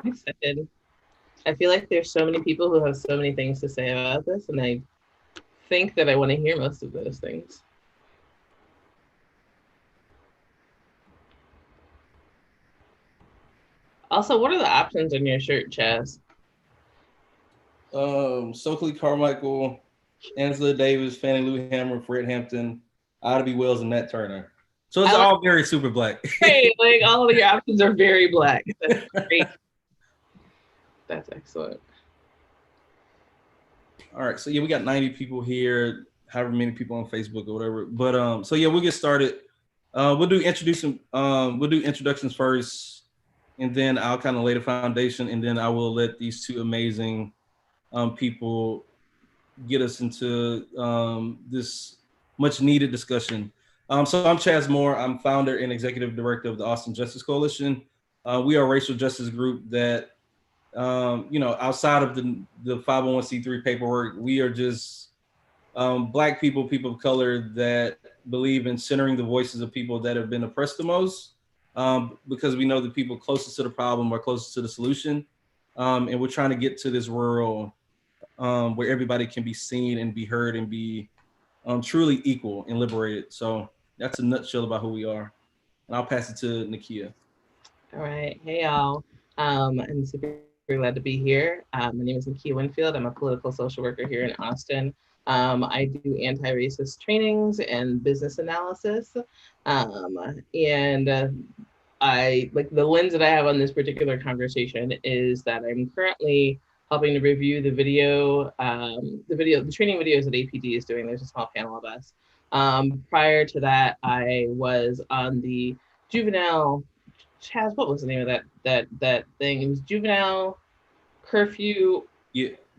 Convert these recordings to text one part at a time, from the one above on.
excited. I feel like there's so many people who have so many things to say about this, and I think that I want to hear most of those things. Also, what are the options on your shirt, Chaz? Stokely Carmichael, Angela Davis, Fannie Lou Hammer, Fred Hampton, Ida B. Wells, and Nat Turner. So it's all very super black. Right, like all of your options are very black. That's great. That's excellent. All right, so yeah, we got 90 people here, however many people on Facebook or whatever. But so yeah, we'll get started. We'll do introductions first, and then I'll kind of lay the foundation, and then I will let these two amazing people get us into this much needed discussion. So I'm Chaz Moore. I'm founder and executive director of the Austin Justice Coalition. We are a racial justice group that, outside of the 501c3 paperwork, we are just Black people, people of color that believe in centering the voices of people that have been oppressed the most, because we know the people closest to the problem are closest to the solution. And we're trying to get to this world where everybody can be seen and be heard and be truly equal and liberated. So that's a nutshell about who we are. And I'll pass it to Nakia. All right. Hey, y'all. I'm super glad to be here. My name is Nikki Winfield. I'm a political social worker here in Austin. I do anti-racist trainings and business analysis. And I like the lens that I have on this particular conversation is that I'm currently helping to review the training videos that APD is doing. There's a small panel of us. Prior to that, I was on the juvenile. Chaz, what was the name of that thing? It was juvenile curfew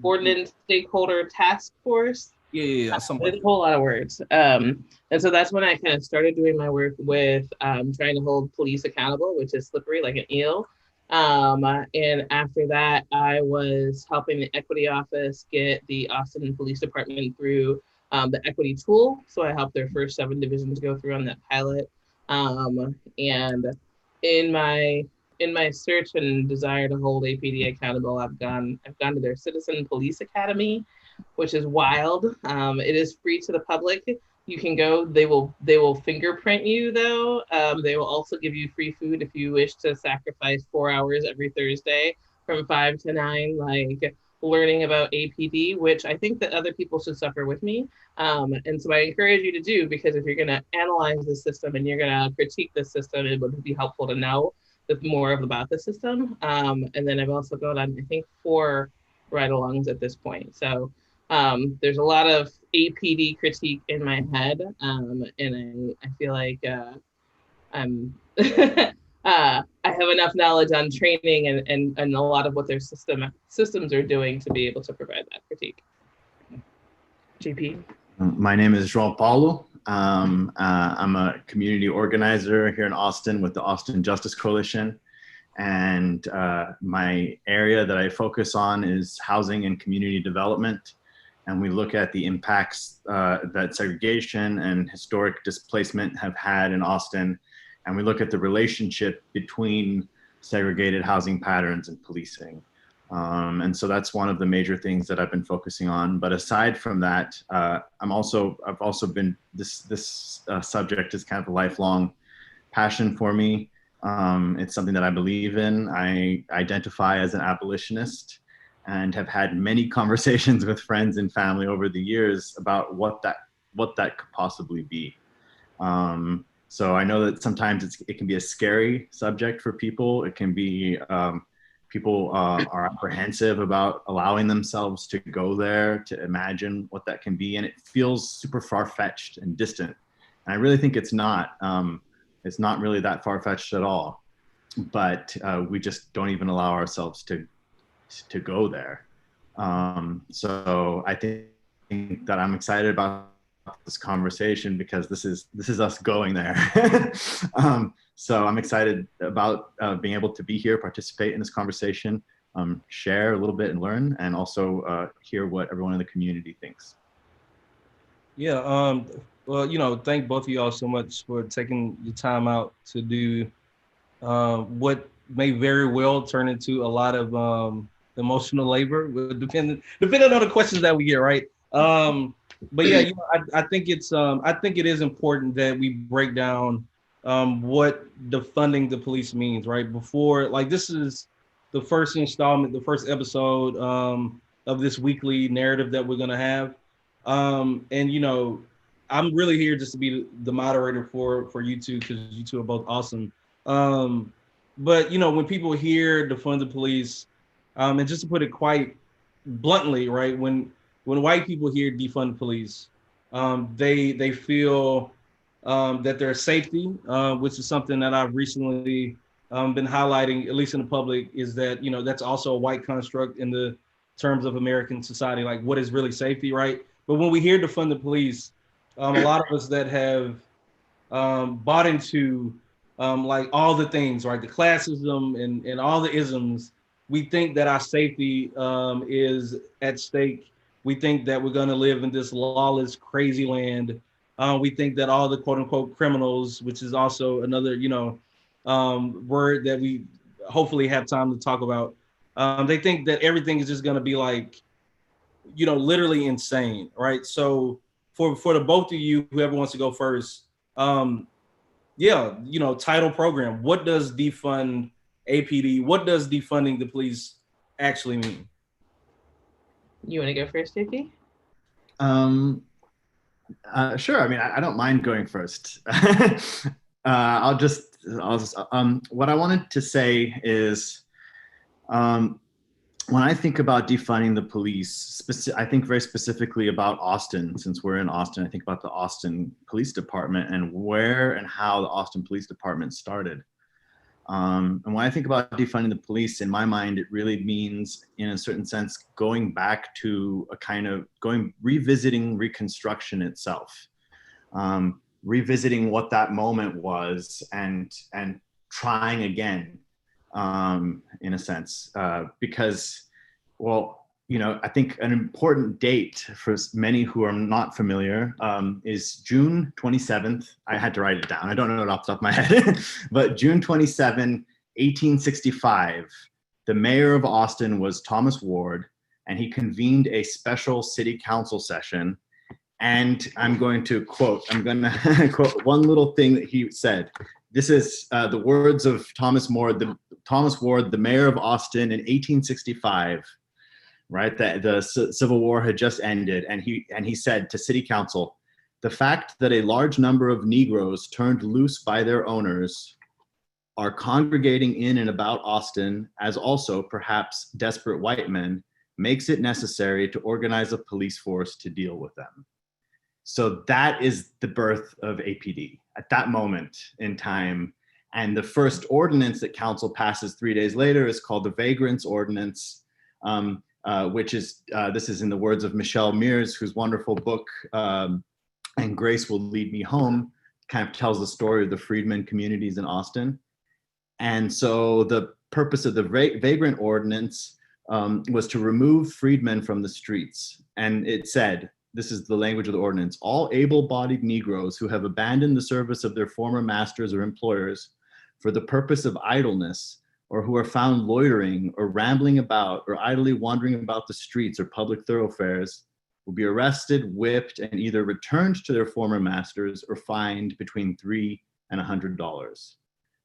ordinance stakeholder task force. Yeah. There's a whole lot of words. And so that's when I kind of started doing my work with trying to hold police accountable, which is slippery like an eel. And after that, I was helping the equity office get the Austin Police Department through the equity tool. So I helped their first 7 divisions go through on that pilot. And in my search and desire to hold APD accountable, I've gone to their Citizen Police Academy, which is wild. It is free to the public. You can go. They will fingerprint you though. They will also give you free food if you wish to sacrifice 4 hours every Thursday from 5 to 9, like learning about APD, which I think that other people should suffer with me. And so I encourage you to do, because if you're going to analyze the system and you're going to critique the system, it would be helpful to know more about the system. And then I've also gone on, I think, 4 ride-alongs at this point. So there's a lot of APD critique in my head, and I feel like I'm I have enough knowledge on training and a lot of what their systems are doing to be able to provide that critique. JP. My name is João Paulo. I'm a community organizer here in Austin with the Austin Justice Coalition. And my area that I focus on is housing and community development. And we look at the impacts that segregation and historic displacement have had in Austin. And we look at the relationship between segregated housing patterns and policing. And so that's one of the major things that I've been focusing on. But aside from that, I've also been, this subject is kind of a lifelong passion for me. It's something that I believe in. I identify as an abolitionist and have had many conversations with friends and family over the years about what that could possibly be. So I know that sometimes it can be a scary subject for people. It can be, people are apprehensive about allowing themselves to go there, to imagine what that can be. And it feels super far-fetched and distant. And I really think it's not really that far-fetched at all. But we just don't even allow ourselves to go there. So I think that I'm excited about this conversation because this is us going there. So I'm excited about being able to be here, participate in this conversation, share a little bit and learn, and also hear what everyone in the community thinks. Yeah, well, thank both of y'all so much for taking the time out to do what may very well turn into a lot of emotional labor, depending on the questions that we get, right? But yeah, I think it is important that we break down what defunding the police means, right? Before, like, this is the first installment, the first episode of this weekly narrative that we're gonna have, and I'm really here just to be the moderator for you two, because you two are both awesome. But when people hear defund the police, and just to put it quite bluntly, right, when white people hear defund the police, they feel that there's safety, which is something that I've recently been highlighting, at least in the public, is that that's also a white construct in the terms of American society, like what is really safety, right? But when we hear defund the police, a lot of us that have bought into like all the things, right, the classism and all the isms, we think that our safety is at stake. We think that we're going to live in this lawless, crazy land. We think that all the quote unquote criminals, which is also another, word that we hopefully have time to talk about. They think that everything is just going to be like, literally insane, right? So for the both of you, whoever wants to go first, title program. What does defund APD? What does defunding the police actually mean? You want to go first, JP? Sure. I mean, I don't mind going first. I'll just, what I wanted to say is, when I think about defunding the police, I think very specifically about Austin. Since we're in Austin, I think about the Austin Police Department and where and how the Austin Police Department started. And when I think about defunding the police, in my mind, it really means, in a certain sense, going back to revisiting Reconstruction itself, revisiting what that moment was, and trying again, in a sense, because, I think an important date for many who are not familiar is June 27th. I had to write it down. I don't know it off the top of my head, but June 27, 1865, the mayor of Austin was Thomas Ward, and he convened a special city council session. And I'm going to quote quote one little thing that he said. This is the words of Thomas Ward, the mayor of Austin in 1865. Right, the Civil War had just ended, and he said to City Council, "The fact that a large number of Negroes turned loose by their owners are congregating in and about Austin, as also perhaps desperate white men, makes it necessary to organize a police force to deal with them." So that is the birth of APD at that moment in time. And the first ordinance that council passes 3 days later is called the Vagrants Ordinance, which is, this is in the words of Michelle Mears, whose wonderful book, And Grace Will Lead Me Home, kind of tells the story of the freedmen communities in Austin. And so the purpose of the Vagrant Ordinance was to remove freedmen from the streets. And it said, this is the language of the ordinance: "All able-bodied Negroes who have abandoned the service of their former masters or employers for the purpose of idleness, or who are found loitering or rambling about or idly wandering about the streets or public thoroughfares, will be arrested, whipped, and either returned to their former masters or fined between $3 and $100.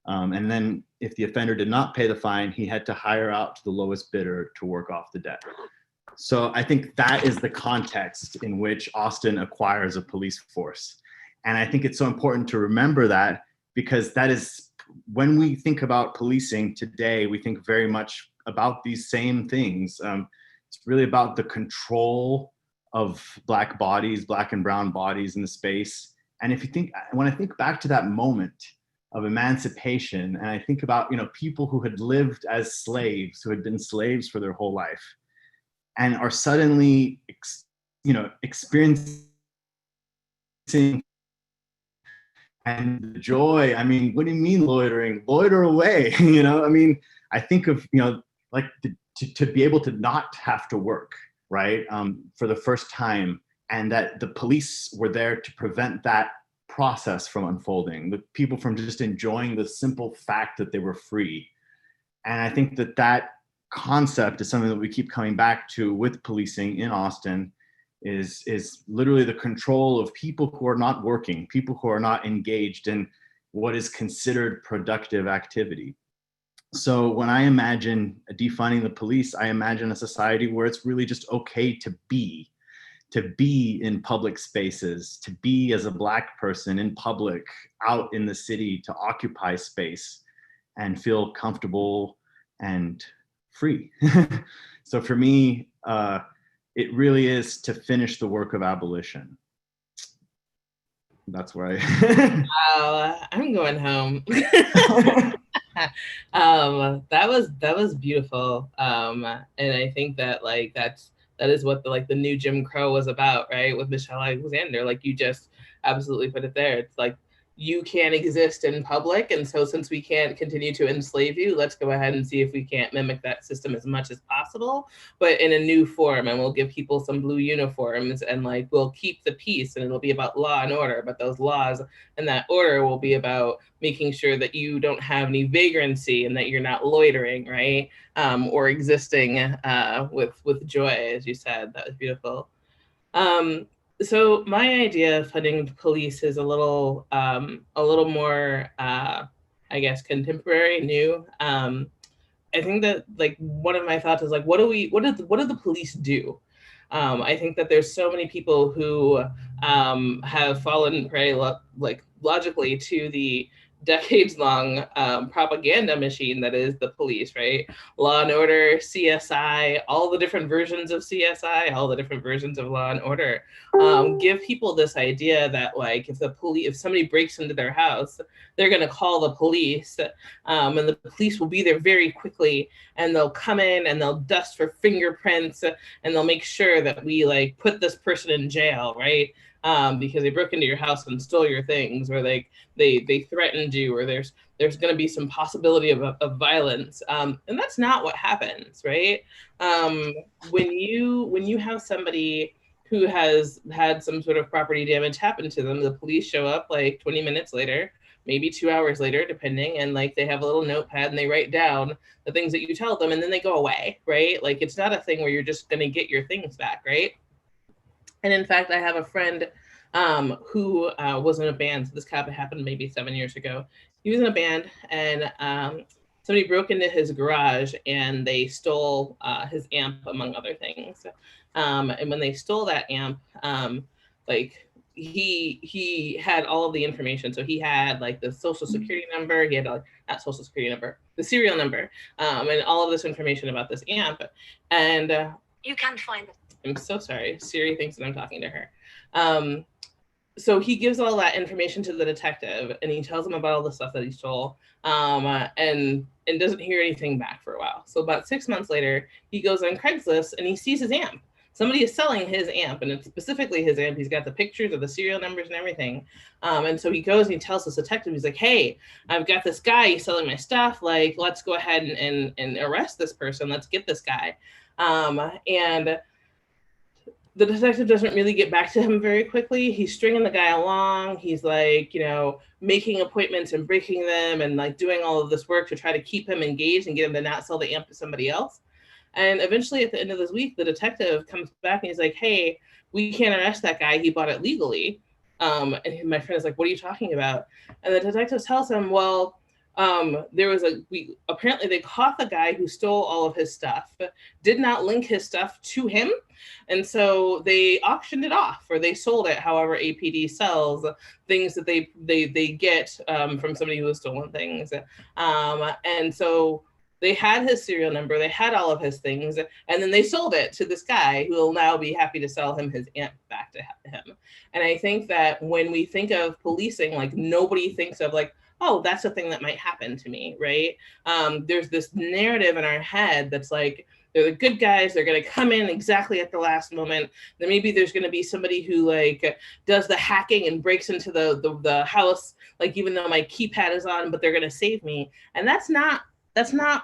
And then if the offender did not pay the fine, he had to hire out to the lowest bidder to work off the debt." So I think that is the context in which Austin acquires a police force. And I think it's so important to remember that, because that is, when we think about policing today, we think very much about these same things. It's really about the control of Black bodies, Black and brown bodies in the space. And when I think back to that moment of emancipation, and I think about, people who had lived as slaves, who had been slaves for their whole life, and are suddenly, experiencing and the joy. I mean, what do you mean loitering? Loiter away, I think of, like to be able to not have to work, right, for the first time, and that the police were there to prevent that process from unfolding, the people from just enjoying the simple fact that they were free. And I think that that concept is something that we keep coming back to with policing in Austin, is literally the control of people who are not working, people who are not engaged in what is considered productive activity. So when I imagine defunding the police, I imagine a society where it's really just okay to be in public spaces, to be as a Black person in public, out in the city, to occupy space and feel comfortable and free. So for me, it really is to finish the work of abolition. That's where I'm going home. That was beautiful. And I think that like that is what the new Jim Crow was about, right? With Michelle Alexander, like you just absolutely put it there. It's like, you can't exist in public, and so since we can't continue to enslave you, let's go ahead and see if we can't mimic that system as much as possible, but in a new form. And we'll give people some blue uniforms, and like we'll keep the peace, and it'll be about law and order, but those laws and that order will be about making sure that you don't have any vagrancy and that you're not loitering, right? Or existing with joy, as you said. That was beautiful. So my idea of funding police is a little more, I guess, contemporary, new. I think that like one of my thoughts is like, what do the police do? I think that there's so many people who have fallen prey, like logically, to the decades-long propaganda machine that is the police, right? Law and Order, CSI, all the different versions of CSI, all the different versions of Law and Order, give people this idea that like if somebody breaks into their house, they're going to call the police, and the police will be there very quickly, and they'll come in and they'll dust for fingerprints, and they'll make sure that we like put this person in jail, right? Because they broke into your house and stole your things, or like they threatened you, or there's going to be some possibility of violence, and that's not what happens, right? When you have somebody who has had some sort of property damage happen to them, the police show up like 20 minutes later, maybe 2 hours later, depending, and like they have a little notepad and they write down the things that you tell them, and then they go away, right? Like it's not a thing where you're just going to get your things back, right? And in fact, I have a friend who was in a band. So this happened maybe 7 years ago. He was in a band, and somebody broke into his garage and they stole his amp, among other things. And when they stole that amp, like he had all of the information. So he had like the social security number, he had not social security number, the serial number, and all of this information about this amp. And you can find it. I'm so sorry. Siri thinks that I'm talking to her. So he gives all that information to the detective, and he tells him about all the stuff that he stole, and doesn't hear anything back for a while. So about 6 months later, he goes on Craigslist and he sees his amp. Somebody is selling his amp, and it's specifically his amp. He's got the pictures of the serial numbers and everything. And so he goes and he tells this detective, he's like, hey, I've got this guy, he's selling my stuff. Like, let's go ahead and arrest this person. Let's get this guy. And the detective doesn't really get back to him very quickly. He's stringing the guy along. He's like, making appointments and breaking them and like doing all of this work to try to keep him engaged and get him to not sell the amp to somebody else. And eventually at the end of this week, the detective comes back and he's like, hey, we can't arrest that guy. He bought it legally. And my friend is like, what are you talking about? And the detective tells him, well, apparently they caught the guy who stole all of his stuff, did not link his stuff to him. And so they auctioned it off, or they sold it. However, APD sells things that they get from somebody who has stolen things. And so they had his serial number, they had all of his things, and then they sold it to this guy who will now be happy to sell him his amp back to him. And I think that when we think of policing, like nobody thinks of like, oh, that's a thing that might happen to me, right? There's this narrative in our head that's like, they're the good guys, they're gonna come in exactly at the last moment. Then maybe there's gonna be somebody who like does the hacking and breaks into the house, like even though my keypad is on, but they're gonna save me. And that's not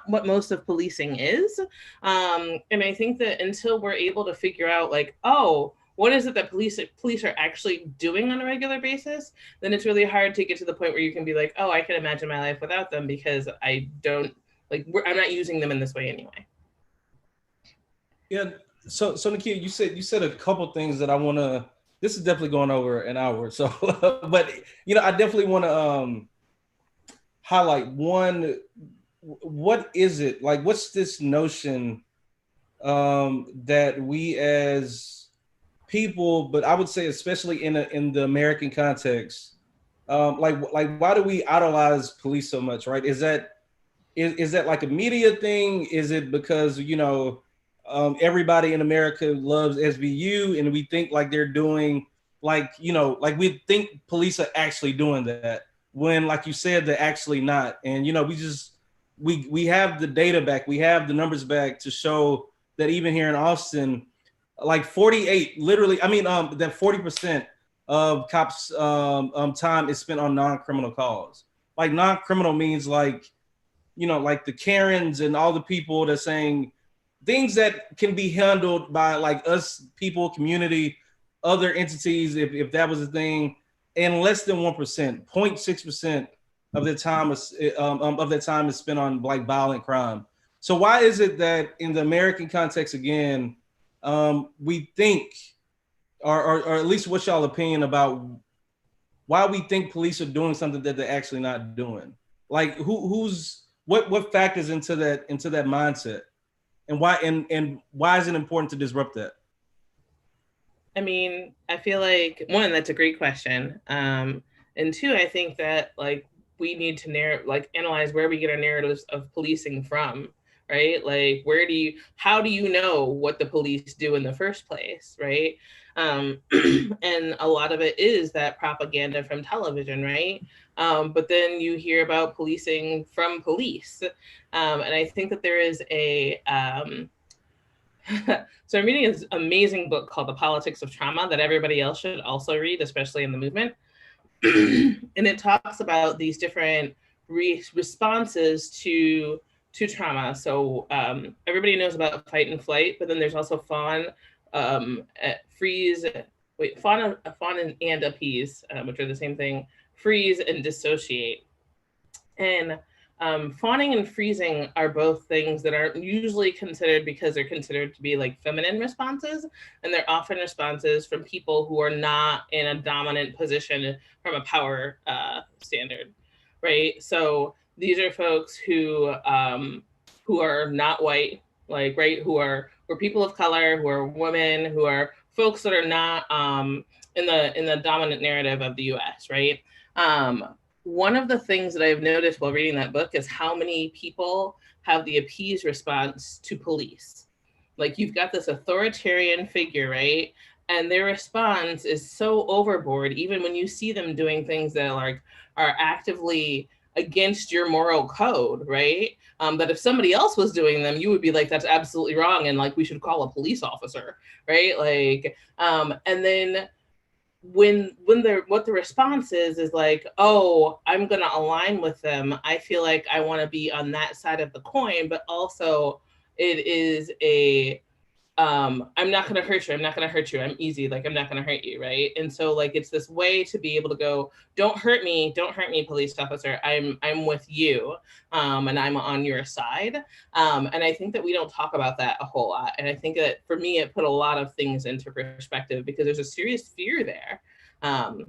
what most of policing is. And I think that until we're able to figure out like, oh, what is it that police are actually doing on a regular basis, then it's really hard to get to the point where you can be like, oh, I can imagine my life without them because I don't Like I'm not using them in this way anyway. Yeah. So Nakia, you said a couple things that I want to. This is definitely going over an hour. So, but I definitely want to highlight one. What is it like? What's this notion that we as people, but I would say especially in the American context, like why do we idolize police so much, right? Is that like a media thing? Is it because everybody in America loves SVU and we think like they're doing like we think police are actually doing that when, like you said, they're actually not. And we have the data back, we have the numbers back to show that even here in Austin, like 48, literally, I mean, that 40% of cops' time is spent on non-criminal calls. Like non-criminal means like the Karens and all the people that are saying things that can be handled by like us people, community, other entities, if that was a thing, and less than 1%, 0.6% of their time is spent on like violent crime. So why is it that in the American context, again, we think, or at least what's y'all opinion about why we think police are doing something that they're actually not doing? Like what factors into that mindset, and why is it important to disrupt that? I mean, I feel like one, that's a great question. And two, I think that like we need to analyze where we get our narratives of policing from, right? Like how do you know what the police do in the first place, right? And a lot of it is that propaganda from television, right? But then you hear about policing from police. And I think that there is so I'm reading this amazing book called The Politics of Trauma that everybody else should also read, especially in the movement. And it talks about these different responses to trauma. So everybody knows about fight and flight, but then there's also fawn, freeze, fawn and appease, which are the same thing, freeze and dissociate. And fawning and freezing are both things that are usually considered because they're considered to be like feminine responses. And they're often responses from people who are not in a dominant position from a power standard, right? So these are folks who are not white, like, right, who are people of color, who are women, who are folks that are not in the dominant narrative of the US, right? One of the things that I've noticed while reading that book is how many people have the appease response to police. Like you've got this authoritarian figure, right? And their response is so overboard, even when you see them doing things that are actively against your moral code, right? That if somebody else was doing them, you would be like, that's absolutely wrong. And like, we should call a police officer, right? Like, and then what the response is like, oh, I'm gonna align with them. I feel like I want to be on that side of the coin, but also it is I'm not gonna hurt you. I'm not gonna hurt you. I'm easy. Like I'm not gonna hurt you, right? And so like it's this way to be able to go, don't hurt me, police officer. I'm with you, and I'm on your side. And I think that we don't talk about that a whole lot. And I think that for me, it put a lot of things into perspective because there's a serious fear there.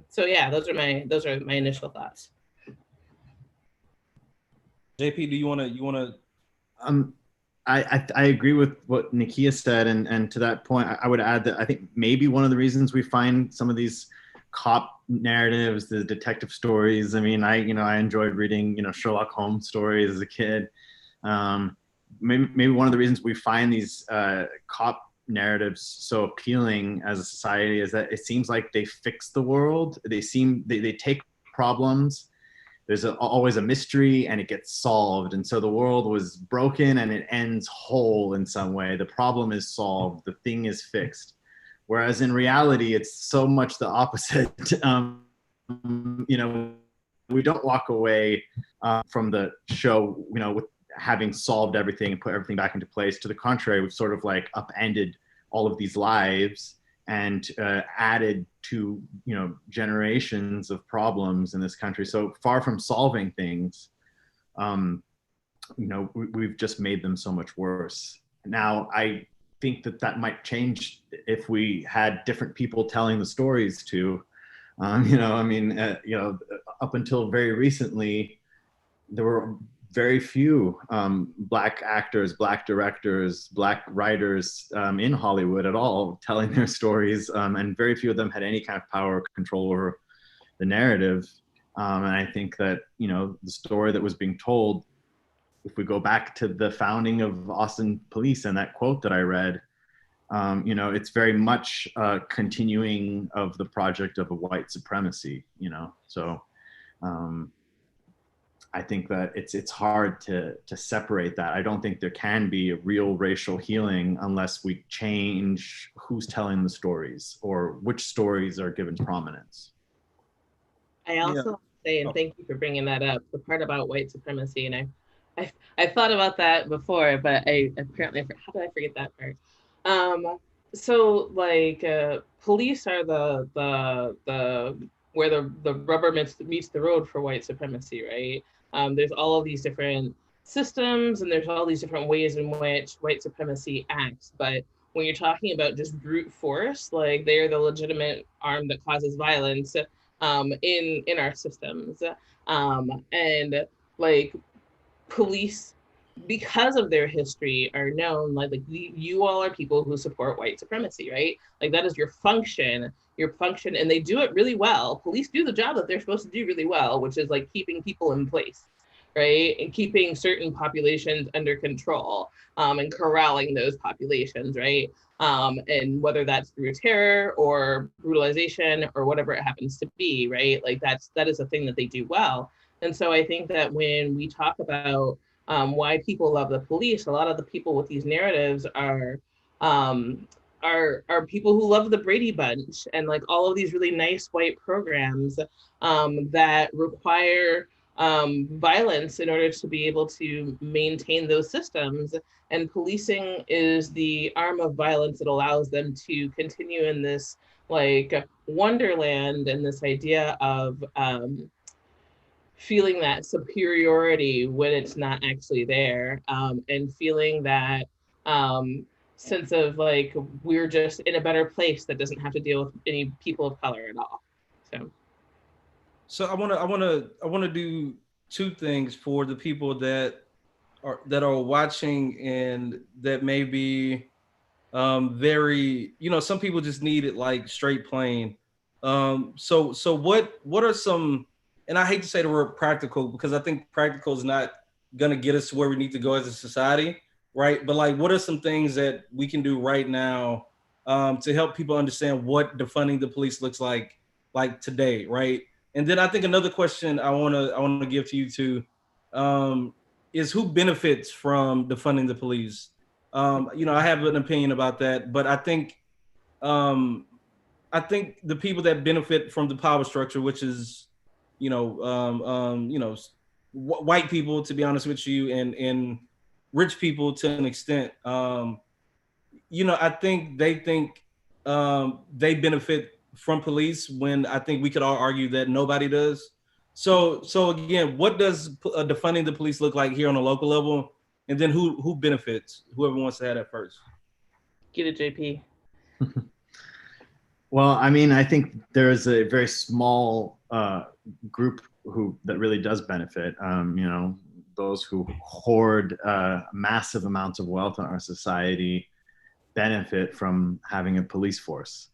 So yeah, those are my initial thoughts. JP, do you wanna? I agree with what Nakia said, and to that point, I would add that I think maybe one of the reasons we find some of these cop narratives, the detective stories. I mean, I enjoyed reading Sherlock Holmes stories as a kid. Maybe one of the reasons we find these cop narratives so appealing as a society is that it seems like they fix the world. They take problems. There's always a mystery and it gets solved. And so the world was broken and it ends whole in some way. The problem is solved. The thing is fixed. Whereas in reality, it's so much the opposite. We don't walk away from the show, with having solved everything and put everything back into place. To the contrary, we've sort of like upended all of these lives and added to generations of problems in this country. So far from solving things, we've just made them so much worse. Now, I think that might change if we had different people telling the stories too. Up until very recently, there were very few Black actors, Black directors, Black writers in Hollywood at all telling their stories, and very few of them had any kind of power or control over the narrative. And I think that, the story that was being told, if we go back to the founding of Austin Police and that quote that I read, it's very much a continuing of the project of a white supremacy, So I think that it's hard to separate that. I don't think there can be a real racial healing unless we change who's telling the stories or which stories are given prominence. I also say, and thank you for bringing that up, the part about white supremacy, and I thought about that before, but I apparently, how did I forget that part? So like police are the where the rubber meets the road for white supremacy, right? There's all of these different systems and there's all these different ways in which white supremacy acts. But when you're talking about just brute force, like they're the legitimate arm that causes violence in our systems. And like police, because of their history, are known like you all are people who support white supremacy, right? Like that is your function, and they do it really well. Police do the job that they're supposed to do really well, which is like keeping people in place, right? And keeping certain populations under control, and corralling those populations, right? And whether that's through terror or brutalization or whatever it happens to be, right? Like that is a thing that they do well. And so I think that when we talk about why people love the police, a lot of the people with these narratives are people who love the Brady Bunch and like all of these really nice white programs that require violence in order to be able to maintain those systems. And policing is the arm of violence that allows them to continue in this like wonderland and this idea of feeling that superiority when it's not actually there, and feeling that sense of like we're just in a better place that doesn't have to deal with any people of color at all. So I want to do two things for the people that are watching and that may be very, some people just need it like straight plain. So what are some, and I hate to say the word practical because I think practical is not gonna get us to where we need to go as a society, right? But like, what are some things that we can do right now to help people understand what defunding the police looks like today, right? And then I think another question I wanna give to you too is who benefits from defunding the police? I have an opinion about that, but I think the people that benefit from the power structure, which is white people, to be honest with you, and rich people to an extent. I think they benefit from police when I think we could all argue that nobody does. So again, what does defunding the police look like here on a local level? And then who benefits? Whoever wants to have that first. Get it, JP. Well, I mean, I think there is a very small group that really does benefit. Those who hoard massive amounts of wealth in our society benefit from having a police force.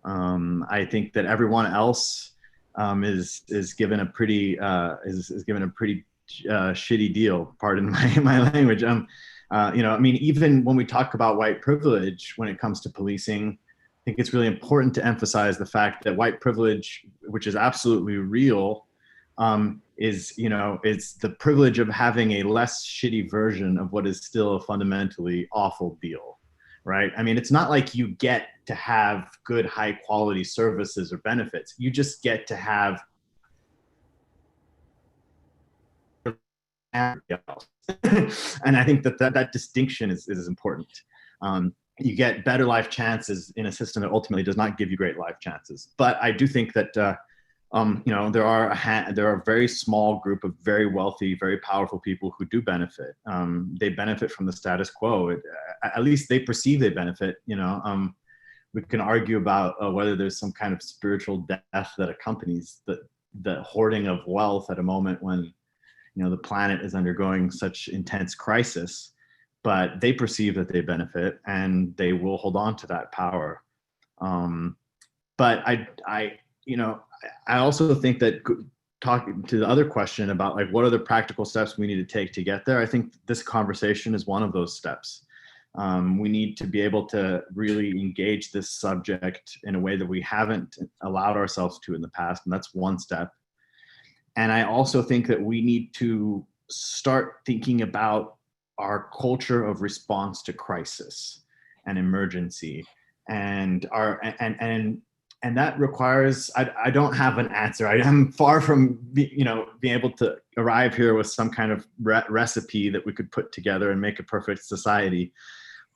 I think that everyone else is given a pretty shitty deal. Pardon my language. Even when we talk about white privilege, when it comes to policing, I think it's really important to emphasize the fact that white privilege, which is absolutely real, is the privilege of having a less shitty version of what is still a fundamentally awful deal, right? I mean, it's not like you get to have good, high quality services or benefits. You just get to have and I think that distinction is important. You get better life chances in a system that ultimately does not give you great life chances. But I do think that there are a very small group of very wealthy, very powerful people who do benefit. They benefit from the status quo. At least they perceive they benefit. We can argue about whether there's some kind of spiritual death that accompanies the hoarding of wealth at a moment when the planet is undergoing such intense crisis. But they perceive that they benefit, and they will hold on to that power. But I also think that talking to the other question about like what are the practical steps we need to take to get there, I think this conversation is one of those steps. We need to be able to really engage this subject in a way that we haven't allowed ourselves to in the past, and that's one step. And I also think that we need to start thinking about our culture of response to crisis and emergency, and that requires, I don't have an answer. I am far from being able to arrive here with some kind of recipe that we could put together and make a perfect society.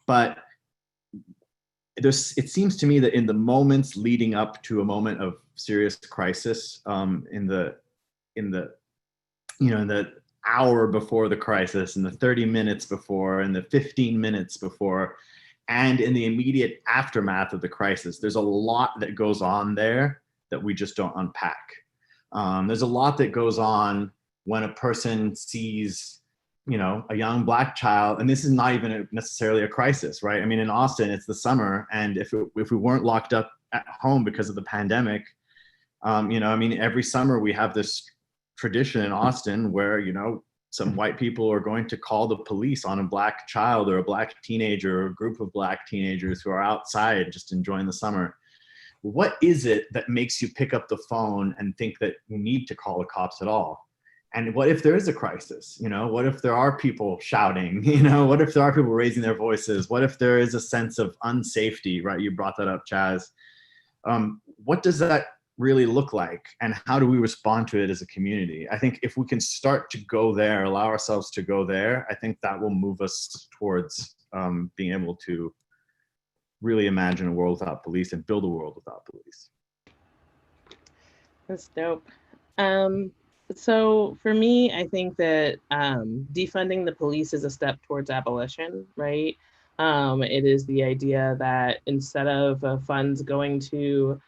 But it seems to me that in the moments leading up to a moment of serious crisis, in the hour before the crisis, and the 30 minutes before, and the 15 minutes before, and in the immediate aftermath of the crisis, there's a lot that goes on there that we just don't unpack. There's a lot that goes on when a person sees, a young Black child, and this is not even necessarily a crisis, right? I mean, in Austin, it's the summer, and if we weren't locked up at home because of the pandemic, every summer we have this tradition in Austin where, some white people are going to call the police on a Black child or a Black teenager or a group of Black teenagers who are outside just enjoying the summer. What is it that makes you pick up the phone and think that you need to call the cops at all? And what if there is a crisis? What if there are people shouting? What if there are people raising their voices? What if there is a sense of unsafety, right? You brought that up, Chaz. What does that really look like, and how do we respond to it as a community? I think if we can start to go there, allow ourselves to go there, I think that will move us towards being able to really imagine a world without police and build a world without police. That's dope. So for me, I think that defunding the police is a step towards abolition, right? It is the idea that instead of funds going to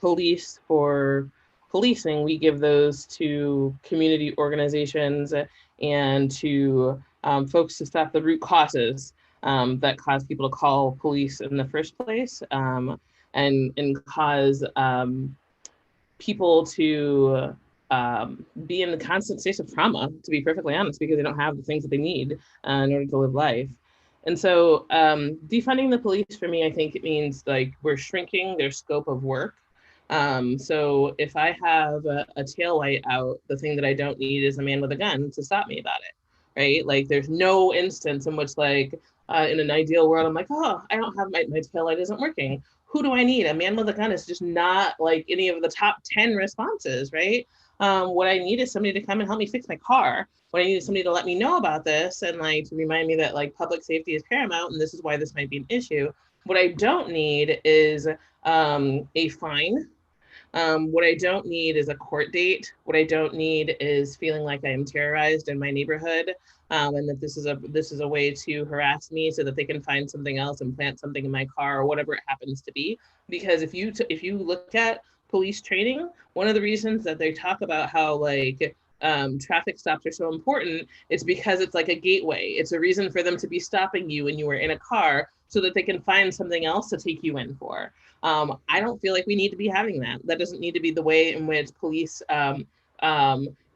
police for policing, we give those to community organizations and to folks to stop the root causes that cause people to call police in the first place, and cause people to be in the constant state of trauma, to be perfectly honest, because they don't have the things that they need in order to live life. And so defunding the police for me, I think it means like we're shrinking their scope of work. So if I have a taillight out, the thing that I don't need is a man with a gun to stop me about it, right? Like there's no instance in which like in an ideal world, I'm like, oh, I don't have my taillight isn't working. Who do I need? A man with a gun is just not like any of the top 10 responses, right? What I need is somebody to come and help me fix my car. What I need is somebody to let me know about this and like to remind me that like public safety is paramount and this is why this might be an issue. What I don't need is a fine. What I don't need is a court date. What I don't need is feeling like I am terrorized in my neighborhood, and that this is a way to harass me so that they can find something else and plant something in my car or whatever it happens to be. Because if you look at police training, one of the reasons that they talk about how like traffic stops are so important is because it's like a gateway. It's a reason for them to be stopping you when you were in a car so that they can find something else to take you in for. I don't feel like we need to be having that. That doesn't need to be the way in which police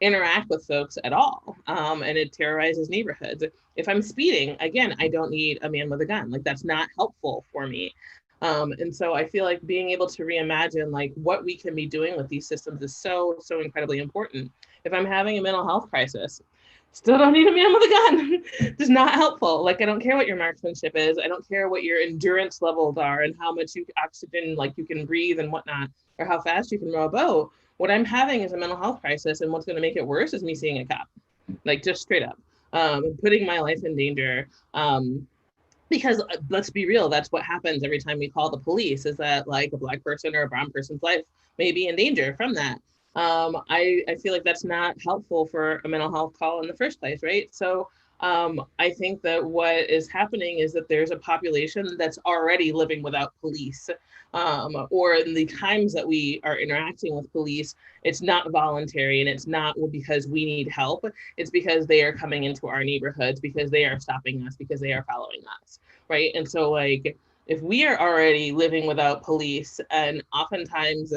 interact with folks at all. And it terrorizes neighborhoods. If I'm speeding, again, I don't need a man with a gun. Like that's not helpful for me. And so I feel like being able to reimagine like what we can be doing with these systems is so incredibly important. If I'm having a mental health crisis, still don't need a man with a gun. Just not helpful. Like I don't care what your marksmanship is. I don't care what your endurance levels are and how much oxygen like you can breathe and whatnot, or how fast you can row a boat. What I'm having is a mental health crisis, and what's going to make it worse is me seeing a cop, like just straight up, putting my life in danger. because let's be real, that's what happens every time we call the police, is that like a Black person or a brown person's life may be in danger from that. I feel like that's not helpful for a mental health call in the first place, right? So I think that what is happening is that there's a population that's already living without police, or in the times that we are interacting with police, it's not voluntary, and it's not because we need help. It's because they are coming into our neighborhoods, because they are stopping us, because they are following us, right? And so like, if we are already living without police, and oftentimes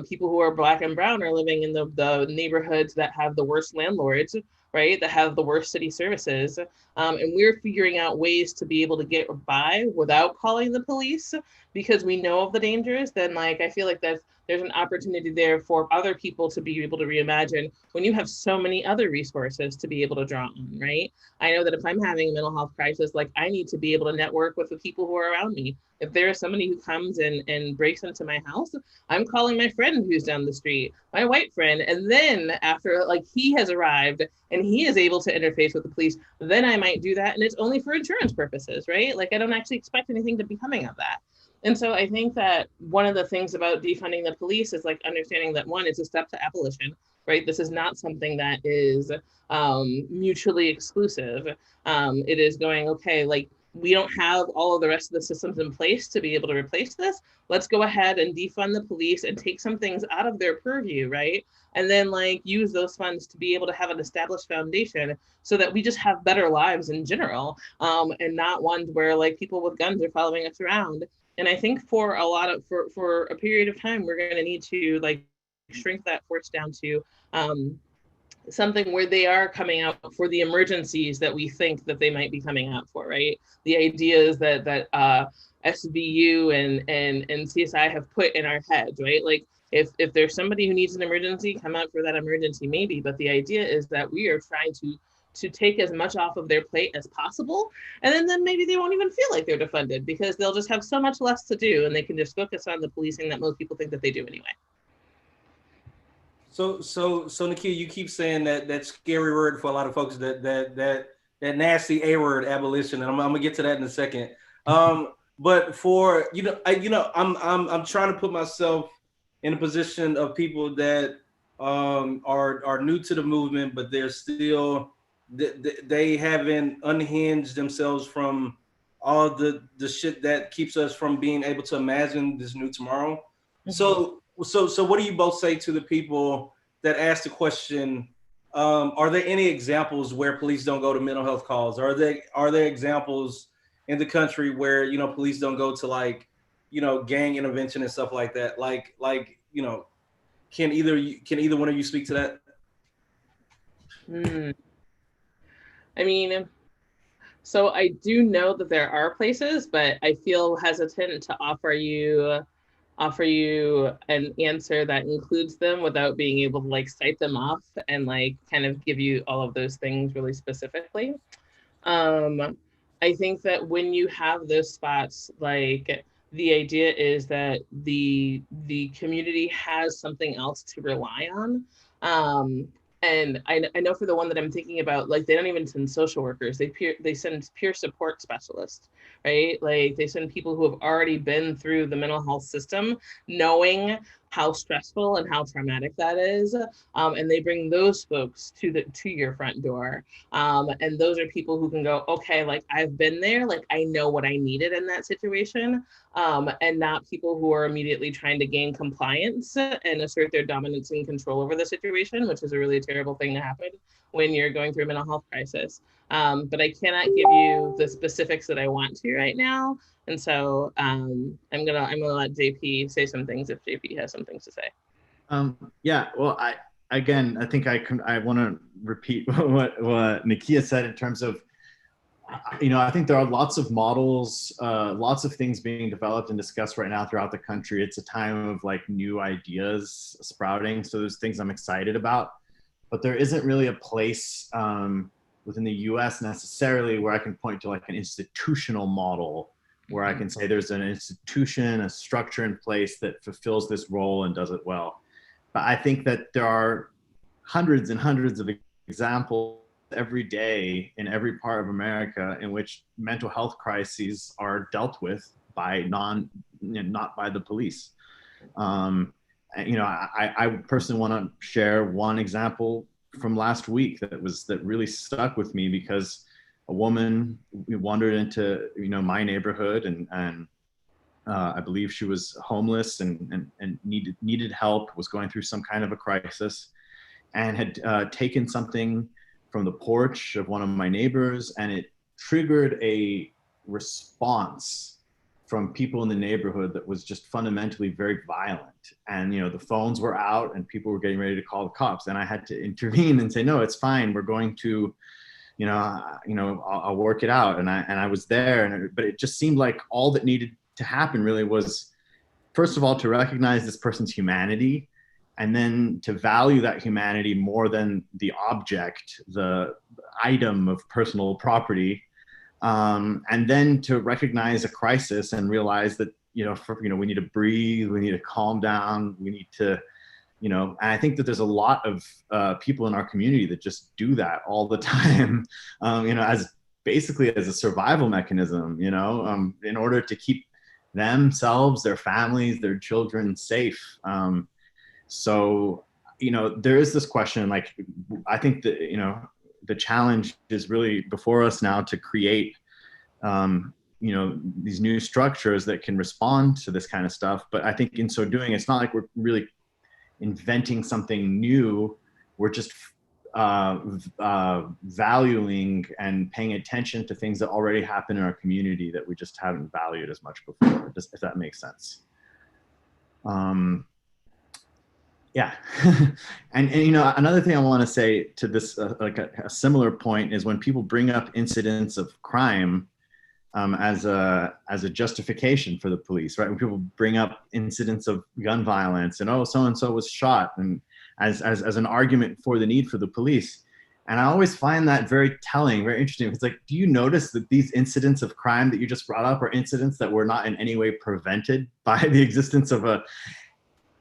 people who are Black and brown are living in the neighborhoods that have the worst landlords, right, that have the worst city services, and we're figuring out ways to be able to get by without calling the police because we know of the dangers, then like I feel like there's an opportunity there for other people to be able to reimagine when you have so many other resources to be able to draw on, right? I know that if I'm having a mental health crisis, like I need to be able to network with the people who are around me. If there is somebody who comes and breaks into my house, I'm calling my friend who's down the street, my white friend. And then after like he has arrived and he is able to interface with the police, then I might do that. And it's only for insurance purposes, right? Like I don't actually expect anything to be coming of that. And so I think that one of the things about defunding the police is like understanding that one, it's a step to abolition, right? This is not something that is mutually exclusive. It is going, okay, like we don't have all of the rest of the systems in place to be able to replace this. Let's go ahead and defund the police and take some things out of their purview, right? And then like use those funds to be able to have an established foundation so that we just have better lives in general, and not ones where like people with guns are following us around. And I think for a period of time, we're going to need to like shrink that force down to something where they are coming out for the emergencies that we think that they might be coming out for, right? The ideas that SVU and CSI have put in our heads, right? Like if there's somebody who needs an emergency, come out for that emergency maybe, but the idea is that we are trying to take as much off of their plate as possible. And then maybe they won't even feel like they're defunded because they'll just have so much less to do and they can just focus on the policing that most people think that they do anyway. So Nakia, you keep saying that scary word for a lot of folks, that nasty A word, abolition, and I'm gonna get to that in a second. But for I'm trying to put myself in a position of people that are new to the movement, but they're still they haven't unhinged themselves from all the shit that keeps us from being able to imagine this new tomorrow. Mm-hmm. So what do you both say to the people that ask the question, are there any examples where police don't go to mental health calls? Are there examples in the country where, police don't go to like, gang intervention and stuff like that? Like, can either one of you speak to that? I mean, so I do know that there are places, but I feel hesitant to offer you an answer that includes them without being able to like cite them off and like kind of give you all of those things really specifically. I think that when you have those spots, like the idea is that the community has something else to rely on. And I know for the one that I'm thinking about, like they don't even send social workers, they send peer support specialists, right? Like they send people who have already been through the mental health system, knowing how stressful and how traumatic that is. And they bring those folks to your front door. And those are people who can go, okay, like I've been there, like I know what I needed in that situation. And not people who are immediately trying to gain compliance and assert their dominance and control over the situation, which is a really terrible thing to happen when you're going through a mental health crisis. But I cannot give you the specifics that I want to right now. And so I'm gonna let JP say some things if JP has some things to say. Yeah, well, I think I want to repeat what Nakia said in terms of, I think there are lots of models, lots of things being developed and discussed right now throughout the country. It's a time of like new ideas sprouting. So there's things I'm excited about, but there isn't really a place within the US necessarily where I can point to like an institutional model where I can say there's an institution, a structure in place that fulfills this role and does it well. But I think that there are hundreds and hundreds of examples every day in every part of America in which mental health crises are dealt with by not by the police. I personally want to share one example from last week that really stuck with me, because a woman wandered into my neighborhood, and I believe she was homeless and needed help, was going through some kind of a crisis, and had taken something from the porch of one of my neighbors, and it triggered a response from people in the neighborhood that was just fundamentally very violent. And the phones were out and people were getting ready to call the cops, and I had to intervene and say, no, it's fine, we're going to I'll work it out. And I was there, but it just seemed like all that needed to happen really was, first of all, to recognize this person's humanity, and then to value that humanity more than the object, the item of personal property. And then to recognize a crisis and realize that, we need to breathe, we need to calm down, we need to, and I think that there's a lot of people in our community that just do that all the time, as basically as a survival mechanism, in order to keep themselves, their families, their children safe. So, there is this question, like, I think that, the challenge is really before us now to create, these new structures that can respond to this kind of stuff. But I think in so doing, it's not like we're really inventing something new. We're just valuing and paying attention to things that already happen in our community that we just haven't valued as much before, if that makes sense. Yeah. and another thing I want to say to this, like a similar point, is when people bring up incidents of crime as a justification for the police, right? When people bring up incidents of gun violence and, oh, so-and-so was shot, and as an argument for the need for the police. And I always find that very telling, very interesting. It's like, do you notice that these incidents of crime that you just brought up are incidents that were not in any way prevented by the existence of a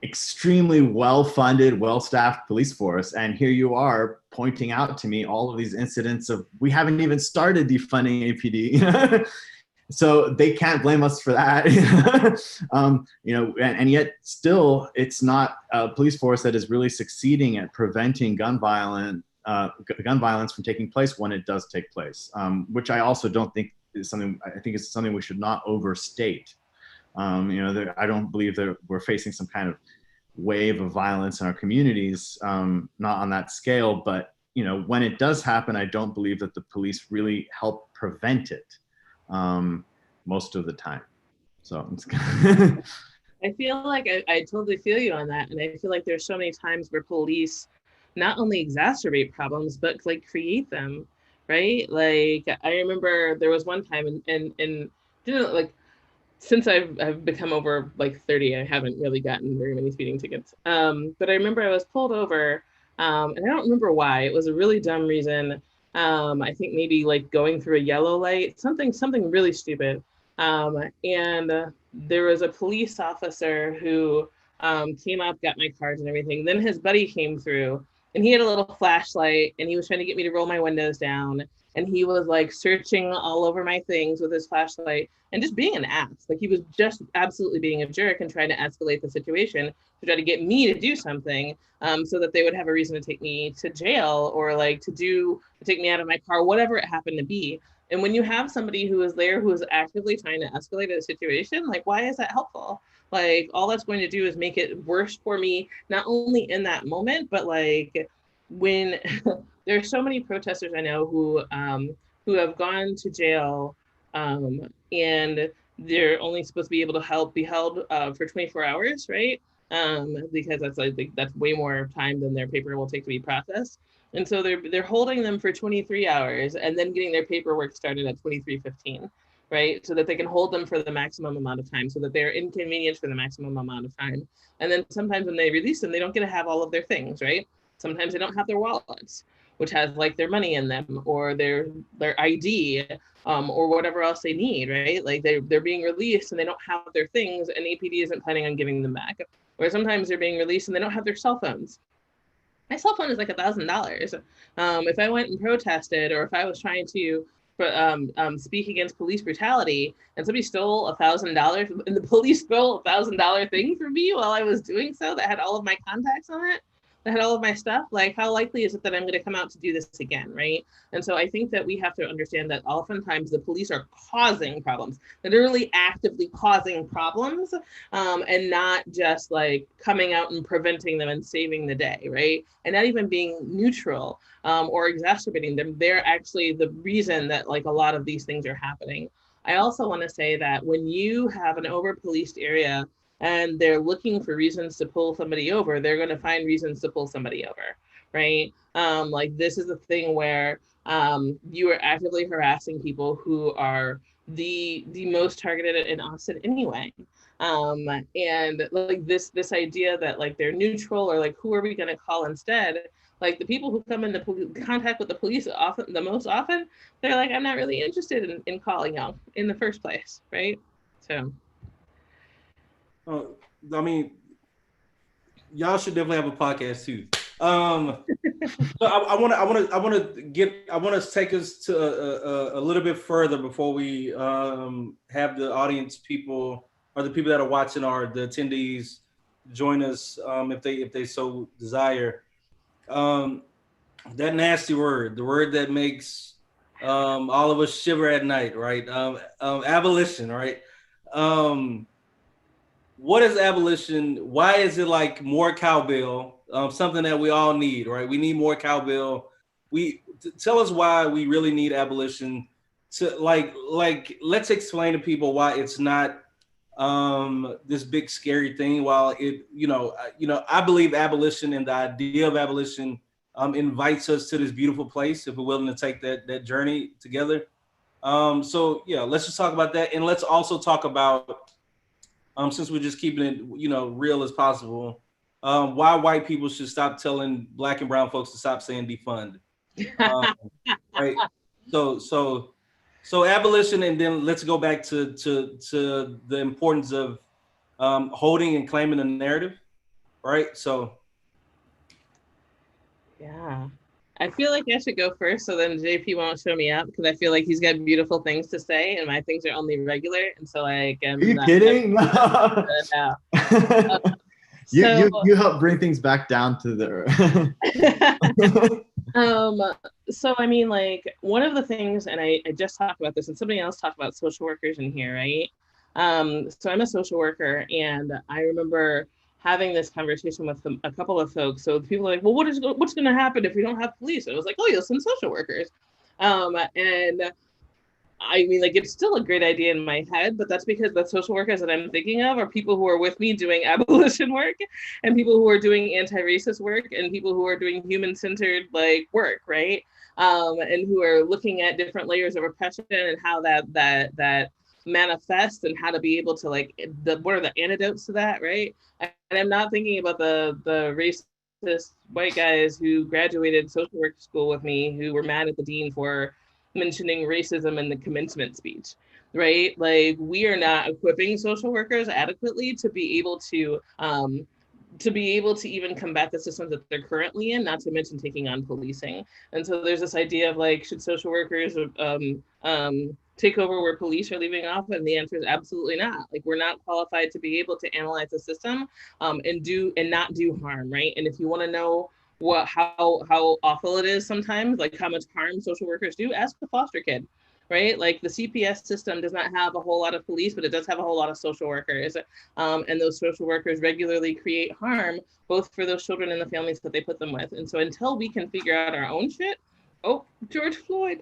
extremely well-funded, well-staffed police force? And here you are pointing out to me all of these incidents of, we haven't even started defunding APD. So they can't blame us for that. And yet still it's not a police force that is really succeeding at preventing gun violence from taking place when it does take place, which I also don't think is something, I think it's something we should not overstate. I don't believe that we're facing some kind of wave of violence in our communities, not on that scale, but when it does happen, I don't believe that the police really help prevent it most of the time. So I feel like I totally feel you on that. And I feel like there's so many times where police not only exacerbate problems, but like create them, right? Like I remember there was one time and like, since I've become over like 30, I haven't really gotten very many speeding tickets. But I remember I was pulled over, and I don't remember why. It was a really dumb reason. I think maybe like going through a yellow light, something really stupid. And there was a police officer who came up, got my cards and everything. Then his buddy came through, and he had a little flashlight, and he was trying to get me to roll my windows down. And he was like searching all over my things with his flashlight and just being an ass. Like he was just absolutely being a jerk and trying to escalate the situation to try to get me to do something, so that they would have a reason to take me to jail, or like to take me out of my car, whatever it happened to be. And when you have somebody who is there who is actively trying to escalate a situation, like, why is that helpful? Like, all that's going to do is make it worse for me, not only in that moment, but like when there are so many protesters I know who have gone to jail, and they're only supposed to be able to be held for 24 hours, right? Because that's way more time than their paper will take to be processed. And so they're holding them for 23 hours and then getting their paperwork started at 23:15, right? So that they can hold them for the maximum amount of time, so that they're inconvenienced for the maximum amount of time. And then sometimes when they release them, they don't get to have all of their things, right? Sometimes they don't have their wallets, which has like their money in them, or their ID, or whatever else they need, right? Like they're being released and they don't have their things, and APD isn't planning on giving them back. Or sometimes they're being released and they don't have their cell phones. my cell phone is like $1,000. If I went and protested, or if I was trying to speak against police brutality, and somebody stole $1,000, and the police stole $1,000 thing from me while I was doing so, that had all of my contacts on it, that had all of my stuff, like how likely is it that I'm going to come out to do this again, right? And so I think that we have to understand that oftentimes the police are causing problems, literally actively causing problems, and not just like coming out and preventing them and saving the day, right? And not even being neutral or exacerbating them. They're actually the reason that like a lot of these things are happening. I also want to say that when you have an over-policed area and they're looking for reasons to pull somebody over, they're going to find reasons to pull somebody over, right? Like this is a thing where you are actively harassing people who are the most targeted in Austin anyway. And like this idea that like they're neutral, or like who are we going to call instead? Like the people who come into contact with the police the most often, they're like, I'm not really interested in calling y'all in the first place, right? So. I mean, y'all should definitely have a podcast too. So I want to take us to a little bit further before we have the audience people, or the people that are watching, or the attendees, join us if they so desire. That nasty word, the word that makes all of us shiver at night, right? Abolition, right? What is abolition? Why is it like more cowbell? Something that we all need, right? We need more cowbell. Tell us why we really need abolition. To like let's explain to people why it's not this big scary thing. While it, I believe abolition and the idea of abolition invites us to this beautiful place if we're willing to take that journey together. So yeah, let's just talk about that, and let's also talk about, since we're just keeping it, real as possible, why white people should stop telling Black and brown folks to stop saying defund. Right. So abolition, and then let's go back to the importance of holding and claiming a narrative. Right. So. Yeah. I feel like I should go first, so then JP won't show me up, because I feel like he's got beautiful things to say and my things are only regular. And so like, are you kidding? You help bring things back down to the so I mean, like, one of the things, and I just talked about this, and somebody else talked about social workers in here, right? So I'm a social worker, and I remember having this conversation with a couple of folks. So people are like, well, what's going to happen if we don't have police? And I was like, oh, you'll send social workers. And I mean, like, it's still a great idea in my head, but that's because the social workers that I'm thinking of are people who are with me doing abolition work, and people who are doing anti-racist work, and people who are doing human-centered like work, right? And who are looking at different layers of oppression and how that manifest, and how to be able to like what are the antidotes to that, right? And I'm not thinking about the racist white guys who graduated social work school with me who were mad at the dean for mentioning racism in the commencement speech, right? Like, we are not equipping social workers adequately to be able to even combat the systems that they're currently in, not to mention taking on policing. And so there's this idea of like, should social workers take over where police are leaving off? And the answer is absolutely not. Like, we're not qualified to be able to analyze the system and not do harm, right? And if you want to know how awful it is sometimes, like how much harm social workers do, ask the foster kid, right? Like, the CPS system does not have a whole lot of police, but it does have a whole lot of social workers. And those social workers regularly create harm, both for those children and the families that they put them with. And so until we can figure out our own shit, George Floyd,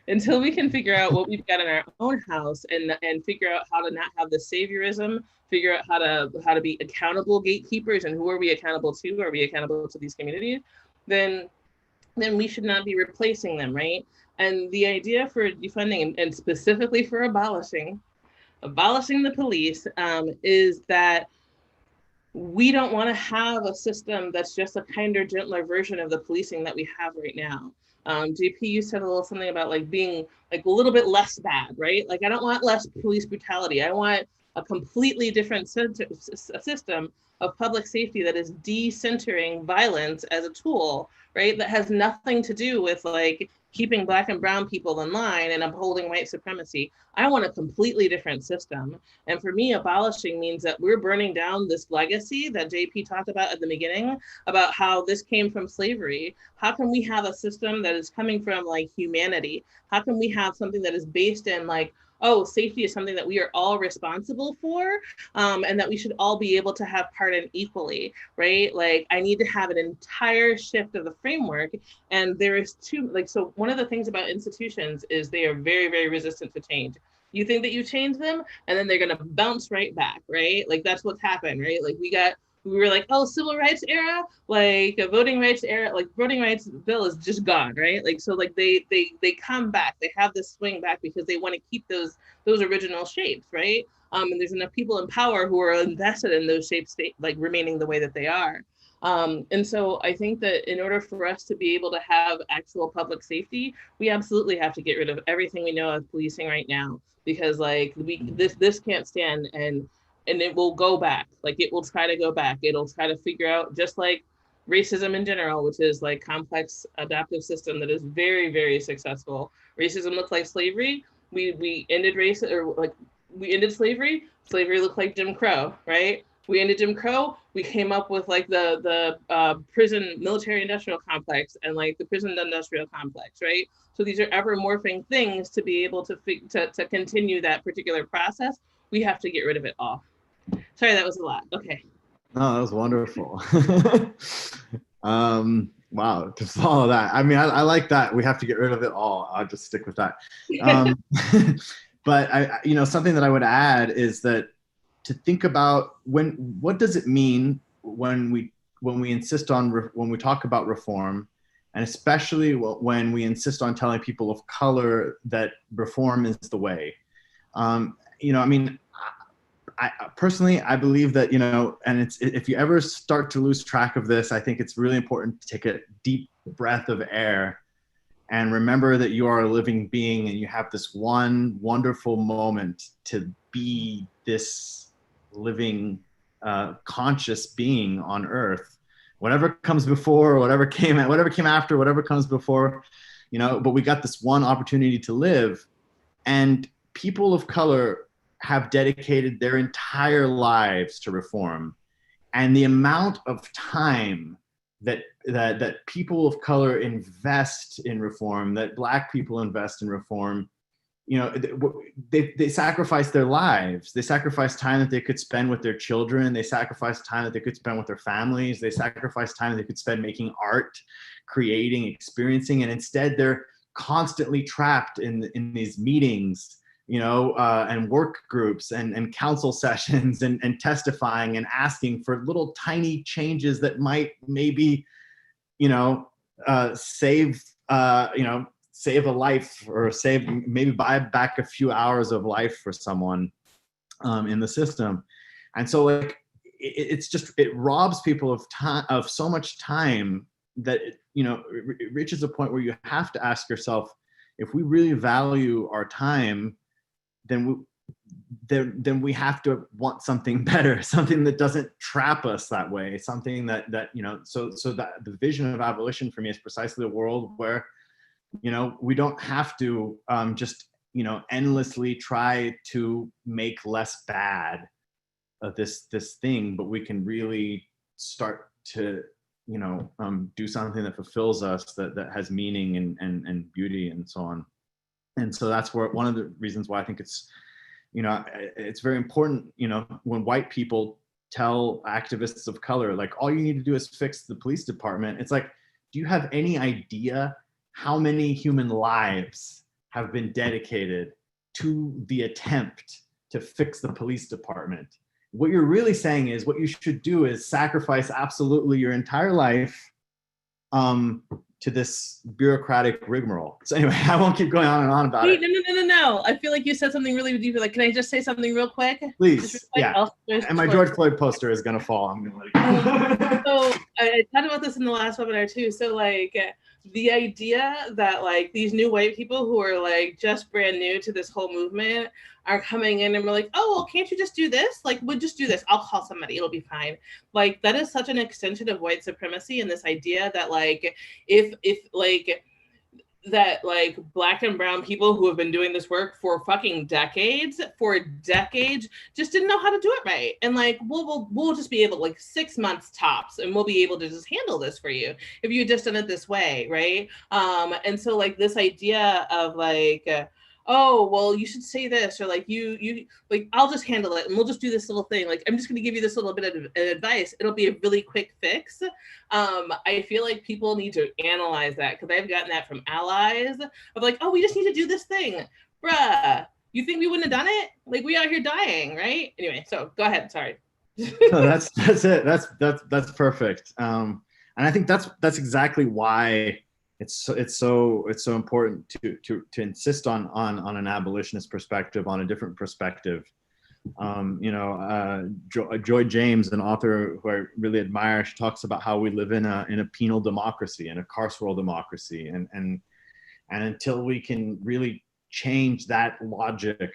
until we can figure out what we've got in our own house and figure out how to not have the saviorism, figure out how to be accountable gatekeepers, and who are we accountable to? Are we accountable to these communities? Then we should not be replacing them, right? And the idea for defunding and specifically for abolishing the police is that we don't want to have a system that's just a kinder, gentler version of the policing that we have right now. JP, you said a little something about like being like a little bit less bad, right? Like, I don't want less police brutality. I want a completely different system of public safety that is decentering violence as a tool, right? That has nothing to do with like keeping Black and brown people in line and upholding white supremacy. I want a completely different system. And for me, abolishing means that we're burning down this legacy that JP talked about at the beginning, about how this came from slavery. How can we have a system that is coming from like humanity? How can we have something that is based in like, oh, safety is something that we are all responsible for, and that we should all be able to have part in equally, right? Like I need to have an entire shift of the framework. And there is two, like, so one of the things about institutions is they are very, very resistant to change. You think that you change them and then they're gonna bounce right back, right? Like that's what's happened, right? Like we were like, oh, civil rights era, like a voting rights era, like voting rights bill is just gone, right? Like, so like they come back, they have this swing back because they want to keep those original shapes, right? And there's enough people in power who are invested in those shapes, like remaining the way that they are. And so I think that in order for us to be able to have actual public safety, we absolutely have to get rid of everything we know of policing right now, because like this can't stand, and it will go back. Like it will try to go back. It'll try to figure out, just like racism in general, which is like complex adaptive system that is very, very successful. Racism looked like slavery. We ended race, or like we ended slavery. Slavery looked like Jim Crow, right? We ended Jim Crow. We came up with like the prison military industrial complex and like the prison industrial complex, right? So these are ever morphing things to be able to continue that particular process. We have to get rid of it all. Sorry, that was a lot. Okay. No, that was wonderful. Wow, to follow that. I mean, I like that. We have to get rid of it all. I'll just stick with that. But something that I would add is that to think about what does it mean when we insist on when we talk about reform, and especially when we insist on telling people of color that reform is the way. I personally, I believe that, and if you ever start to lose track of this, I think it's really important to take a deep breath of air and remember that you are a living being and you have this one wonderful moment to be this living, conscious being on earth. Whatever comes before, whatever came after, whatever comes before, but we got this one opportunity to live. And people of color have dedicated their entire lives to reform, and the amount of time that people of color invest in reform, that Black people invest in reform, they sacrifice their lives. They sacrifice time that they could spend with their children. They sacrifice time that they could spend with their families. They sacrifice time that they could spend making art, creating, experiencing, and instead they're constantly trapped in these meetings, and work groups and council sessions and testifying and asking for little tiny changes that might maybe, save a life, or maybe buy back a few hours of life for someone in the system. And so like, it robs people of time, of so much time, that, it reaches a point where you have to ask yourself, if we really value our time, then we have to want something better, something that doesn't trap us that way, something that so that the vision of abolition for me is precisely a world where, we don't have to just, endlessly try to make less bad of this thing, but we can really start to, do something that fulfills us, that has meaning and beauty and so on. And so that's one of the reasons why I think it's, it's very important, when white people tell activists of color, like, all you need to do is fix the police department. It's like, do you have any idea how many human lives have been dedicated to the attempt to fix the police department? What you're really saying is, what you should do is sacrifice absolutely your entire life to this bureaucratic rigmarole. So anyway, I won't keep going on and on about it. No. I feel like you said something really deep. Like, can I just say something real quick? Please. Yeah. And my George Floyd poster is going to fall. I'm going to let it go. So I talked about this in the last webinar too. So like, the idea that like these new white people who are like just brand new to this whole movement are coming in and we're like, oh, well, can't you just do this? Like, we'll just do this. I'll call somebody. It'll be fine. Like, that is such an extension of white supremacy, and this idea that like, if like, that like Black and brown people who have been doing this work for fucking decades, just didn't know how to do it right. And like, we'll just be able, like 6 months tops, and we'll be able to just handle this for you if you had just done it this way, right? And so like this idea of like, oh, well, you should say this, or like you like, I'll just handle it and we'll just do this little thing. Like, I'm just going to give you this little bit of advice. It'll be a really quick fix. I feel like people need to analyze that, because I've gotten that from allies of like, oh, we just need to do this thing. Bruh, you think we wouldn't have done it? Like, we out here dying, right? Anyway, so go ahead. Sorry. No, that's it. That's perfect. And I think that's exactly why it's so important to insist on an abolitionist perspective, on a different perspective. Joy James, an author who I really admire, she talks about how we live in a penal democracy, in a carceral democracy, and until we can really change that logic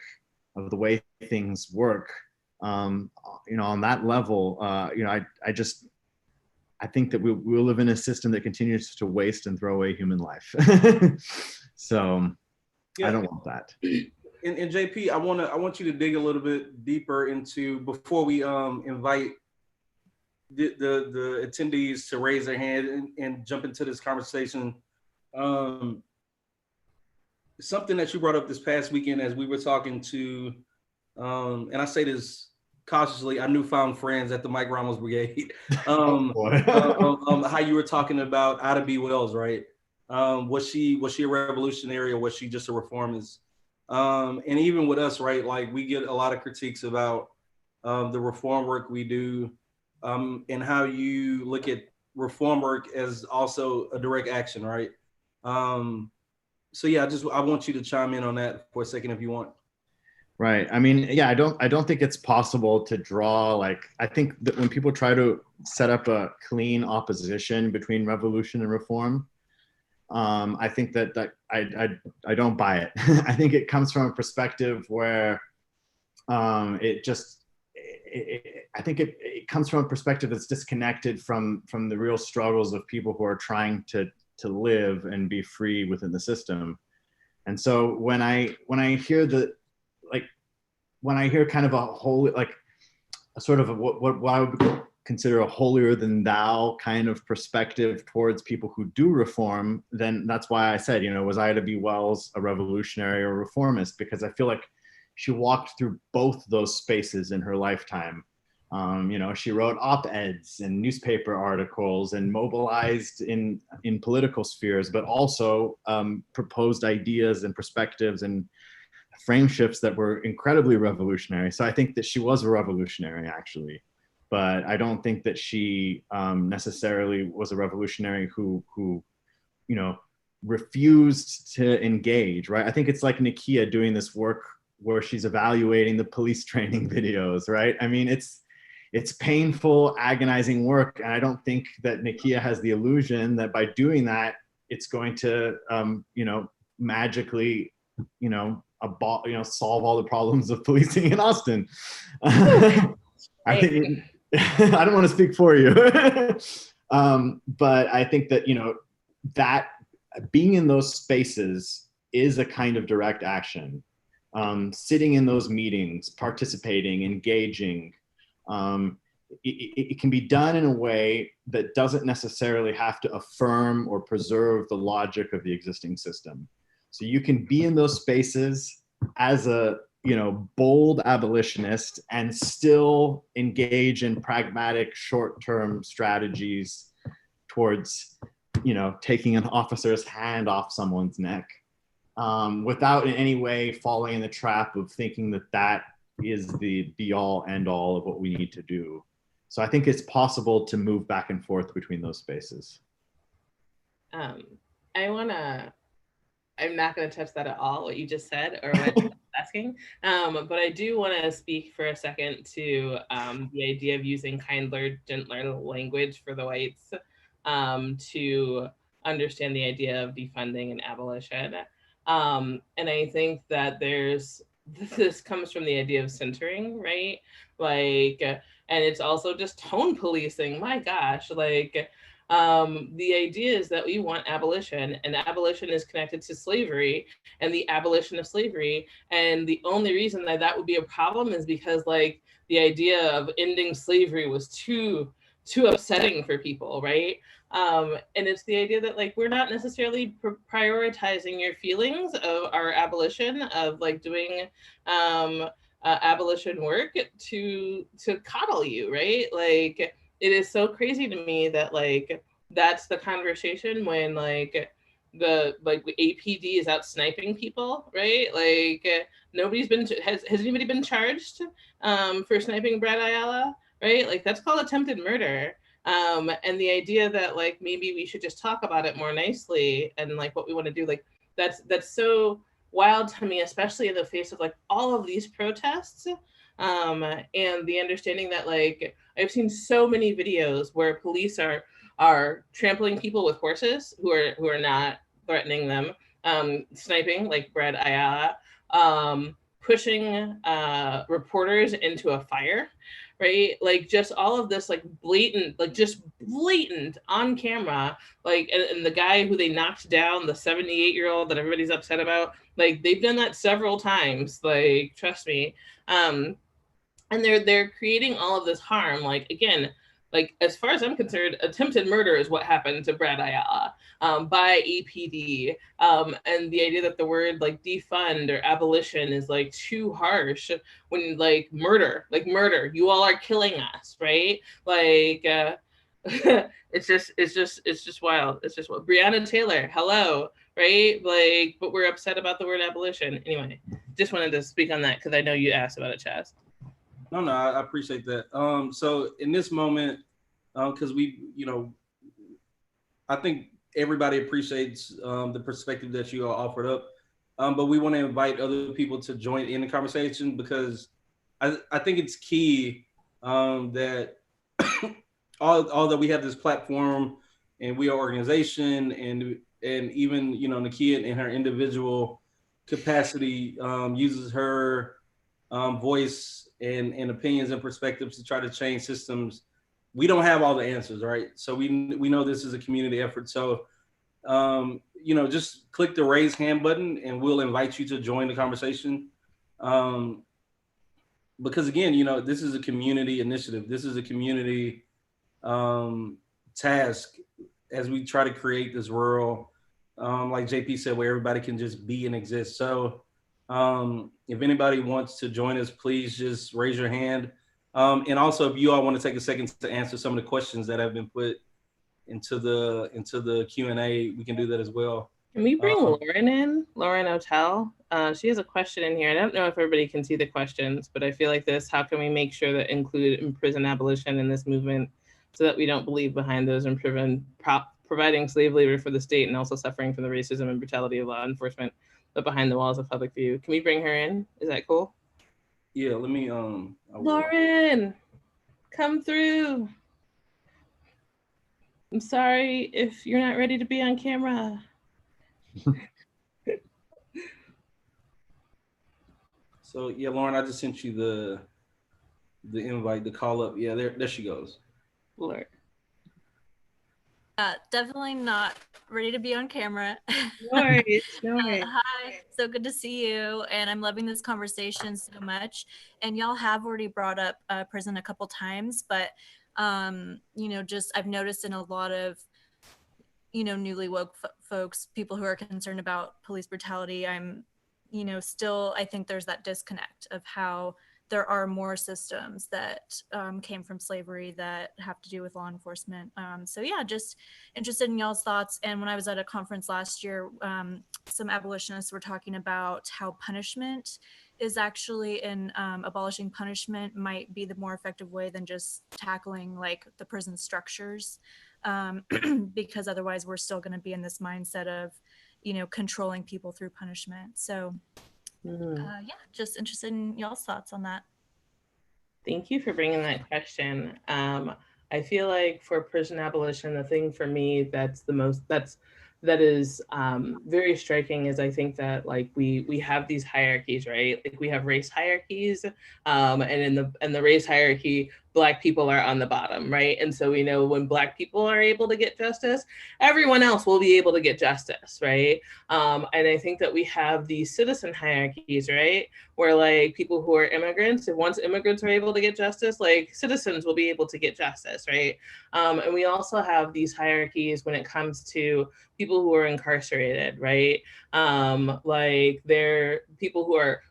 of the way things work, on that level, I think that we'll live in a system that continues to waste and throw away human life. So yeah. I don't want that. And JP, I want you to dig a little bit deeper into, before we invite the attendees to raise their hand and jump into this conversation. Something that you brought up this past weekend as we were talking to, and I say this cautiously, our newfound friends at the Mike Ramos Brigade, how you were talking about Ida B. Wells, right? Was she a revolutionary, or was she just a reformist? And even with us, right, like we get a lot of critiques about the reform work we do, and how you look at reform work as also a direct action, right? So yeah, I want you to chime in on that for a second if you want. Right. I mean, yeah, I don't think it's possible to draw, like, I think that when people try to set up a clean opposition between revolution and reform, I think that I don't buy it. I think it comes from a perspective where I think it comes from a perspective that's disconnected from the real struggles of people who are trying to live and be free within the system. And so when I hear when I hear kind of a holy, like a sort of what I would consider a holier than thou kind of perspective towards people who do reform, then that's why I said, was Ida B. Wells a revolutionary or reformist? Because I feel like she walked through both those spaces in her lifetime. She wrote op-eds and newspaper articles and mobilized in political spheres, but also proposed ideas and perspectives and frame shifts that were incredibly revolutionary. So I think that she was a revolutionary, actually, but I don't think that she necessarily was a revolutionary who refused to engage, right? I think it's like Nakia doing this work where she's evaluating the police training videos, right? I mean, it's painful, agonizing work, and I don't think that Nakia has the illusion that by doing that, it's going to, magically, solve all the problems of policing in Austin. I think I don't want to speak for you, but I think that that being in those spaces is a kind of direct action. Sitting in those meetings, participating, engaging, it can be done in a way that doesn't necessarily have to affirm or preserve the logic of the existing system. So you can be in those spaces as a bold abolitionist and still engage in pragmatic short-term strategies towards taking an officer's hand off someone's neck, without in any way falling in the trap of thinking that is the be-all end-all of what we need to do. So I think it's possible to move back and forth between those spaces. I'm not going to touch that at all, what you just said or what I was asking. But I do want to speak for a second to the idea of using kinder, gentler language for the whites to understand the idea of defunding and abolition. And I think that this comes from the idea of centering, right? Like, and it's also just tone policing. My gosh, like, the idea is that we want abolition, and abolition is connected to slavery and the abolition of slavery. And the only reason that that would be a problem is because, like, the idea of ending slavery was too upsetting for people, right? And it's the idea that, like, we're not necessarily prioritizing your feelings of our abolition, of like doing abolition work to coddle you, right? Like, it is so crazy to me that, like, that's the conversation when, like, the APD is out sniping people, right? Like, nobody's been has anybody been charged for sniping Brad Ayala, right? Like, that's called attempted murder. And the idea that, like, maybe we should just talk about it more nicely and, like, what we want to do, like, that's so wild to me, especially in the face of, like, all of these protests. And the understanding that, like, I've seen so many videos where police are trampling people with horses who are not threatening them, sniping like Brad Ayala, pushing reporters into a fire, right? Like, just all of this, like, blatant, like, just blatant on camera, like, and the guy who they knocked down, the 78-year-old that everybody's upset about, like, they've done that several times, like, trust me. And they're creating all of this harm. Like, again, like, as far as I'm concerned, attempted murder is what happened to Brad Ayala, by APD. And the idea that the word, like, defund or abolition is, like, too harsh, when, like, murder, you all are killing us, right? Like, it's just wild. It's just what Breonna Taylor, hello, right? Like, but we're upset about the word abolition. Anyway, just wanted to speak on that because I know you asked about it, Chaz. No, I appreciate that. So in this moment, because I think everybody appreciates the perspective that you all offered up, but we want to invite other people to join in the conversation, because I think it's key that although we have this platform and we are organization, and even Nakia in her individual capacity uses her voice and opinions and perspectives to try to change systems. We don't have all the answers, right? So we know this is a community effort. So just click the raise hand button and we'll invite you to join the conversation. Because again, this is a community initiative. This is a community task as we try to create this world, like JP said, where everybody can just be and exist. So if anybody wants to join us, please just raise your hand. And also, if you all want to take a second to answer some of the questions that have been put into the Q&A, we can do that as well. Can we bring Lauren in? Lauren O'Tell. She has a question in here. I don't know if everybody can see the questions, but I feel like this: how can we make sure that include prison abolition in this movement, so that we don't believe behind those in providing slave labor for the state and also suffering from the racism and brutality of law enforcement, but behind the walls of public view? Can we bring her in? Is that cool? Yeah, let me Lauren, come through. I'm sorry if you're not ready to be on camera. So yeah, Lauren, I just sent you the invite, the call up. Yeah, there she goes. Lauren. Definitely not ready to be on camera. No worries, no worries. Hi, so good to see you, and I'm loving this conversation so much. And y'all have already brought up prison a couple times, but just I've noticed in a lot of newly woke folks, people who are concerned about police brutality, I'm still, I think there's that disconnect of how there are more systems that came from slavery that have to do with law enforcement. So yeah, just interested in y'all's thoughts. And when I was at a conference last year, some abolitionists were talking about how punishment is actually abolishing punishment might be the more effective way than just tackling like the prison structures, because otherwise we're still going to be in this mindset of, controlling people through punishment. So yeah, just interested in y'all's thoughts on that. Thank you for bringing that question. I feel like for prison abolition, the thing for me that is very striking is I think that like we have these hierarchies, right? Like we have race hierarchies, and in the race hierarchy, Black people are on the bottom, right? And so we know when Black people are able to get justice, everyone else will be able to get justice, right? And I think that we have these citizen hierarchies, right? Where like people who are immigrants, if once immigrants are able to get justice, like citizens will be able to get justice, right? And we also have these hierarchies when it comes to people who are incarcerated, right? Like they're people who are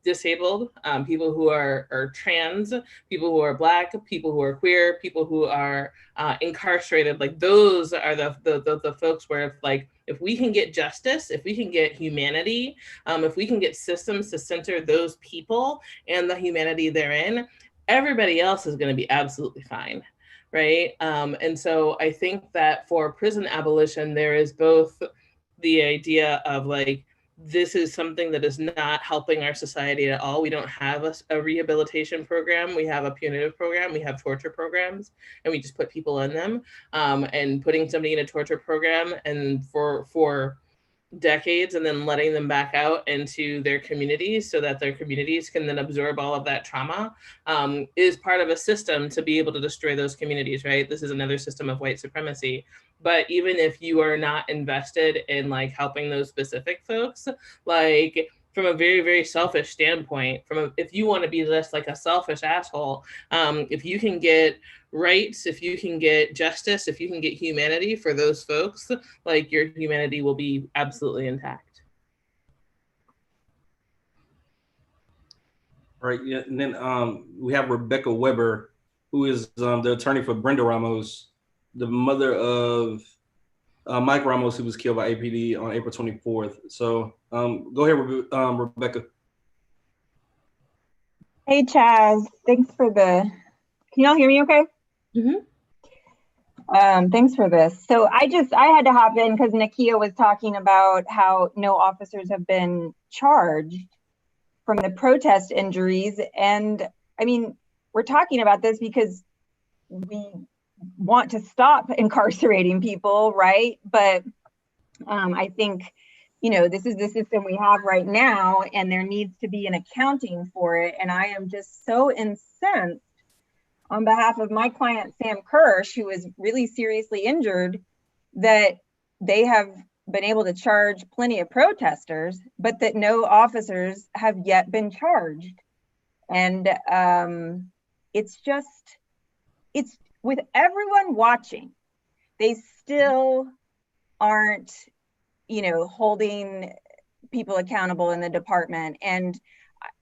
disabled, people who are trans, people who are Black, people who are queer, people who are incarcerated. Like those are the folks where if we can get justice, if we can get humanity, if we can get systems to center those people and the humanity therein, everybody else is going to be absolutely fine. Right. And so I think that for prison abolition, there is both the idea of like, this is something that is not helping our society at all. We don't have a rehabilitation program. We have a punitive program. We have torture programs, and we just put people in them. And putting somebody in a torture program and for decades and then letting them back out into their communities so that their communities can then absorb all of that trauma is part of a system to be able to destroy those communities, right? This is another system of white supremacy. But even if you are not invested in like helping those specific folks, like from a very, very selfish standpoint, if you want to be just like a selfish asshole, if you can get rights, if you can get justice, if you can get humanity for those folks, like your humanity will be absolutely intact. Right. Yeah. And then we have Rebecca Weber, who is the attorney for Brenda Ramos, the mother of Mike Ramos, who was killed by APD on April 24th. So go ahead, Rebecca. Hey, Chaz. Thanks for can y'all hear me okay? Mm-hmm. Thanks for this. So I had to hop in because Nakia was talking about how no officers have been charged from the protest injuries. And I mean, we're talking about this because we want to stop incarcerating people, right? But I think, this is the system we have right now, and there needs to be an accounting for it. And I am just so incensed on behalf of my client, Sam Kirsch, who is really seriously injured, that they have been able to charge plenty of protesters, but that no officers have yet been charged. And it's with everyone watching, they still aren't, holding people accountable in the department. And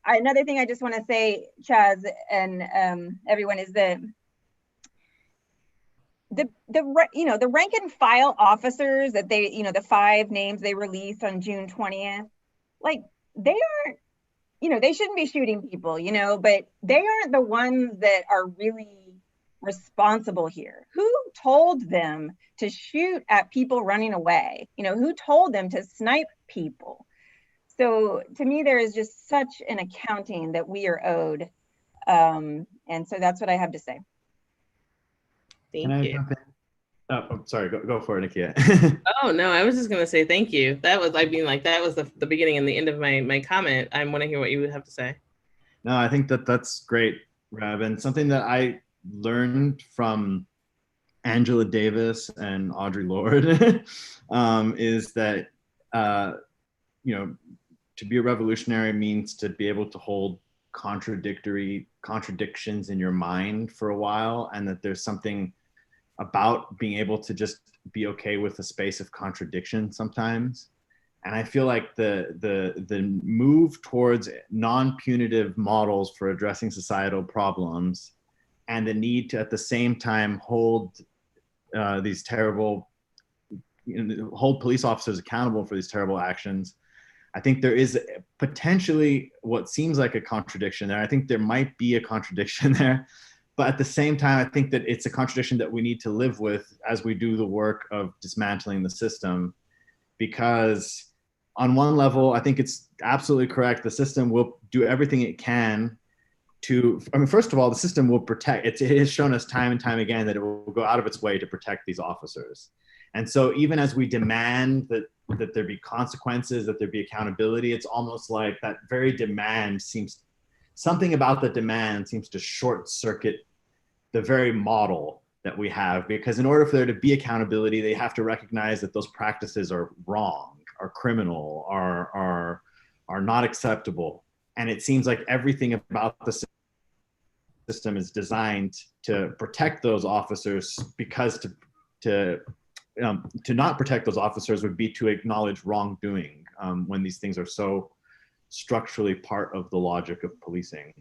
another thing I just want to say, Chaz, and everyone, is that the rank and file officers that they, the 5 names they released on June 20th, like they aren't, they shouldn't be shooting people, but they aren't the ones that are really responsible here. Who told them to shoot at people running away? Who told them to snipe people? So to me, there is just such an accounting that we are owed. And so that's what I have to say. Thank you. Oh, sorry, go for it, Nakia. Oh, no, I was just going to say thank you. That was the beginning and the end of my comment. I want to hear what you would have to say. No, I think that's great, Rev. And something that I learned from Angela Davis and Audre Lorde is that, to be a revolutionary means to be able to hold contradictions in your mind for a while, and that there's something about being able to just be okay with the space of contradiction sometimes. And I feel like the move towards non-punitive models for addressing societal problems and the need to at the same time hold these terrible, hold police officers accountable for these terrible actions. I think there is potentially what seems like a contradiction there. I think there might be a contradiction there, but at the same time, I think that it's a contradiction that we need to live with as we do the work of dismantling the system. Because on one level, I think it's absolutely correct. The system will do everything it can I mean, first of all, the system will protect, it has shown us time and time again that it will go out of its way to protect these officers. And so even as we demand that there be consequences, that there be accountability, it's almost like that very demand something about the demand seems to short circuit the very model that we have, because in order for there to be accountability, they have to recognize that those practices are wrong, are criminal, are not acceptable. And it seems like everything about the system is designed to protect those officers, because to not protect those officers would be to acknowledge wrongdoing, when these things are so structurally part of the logic of policing.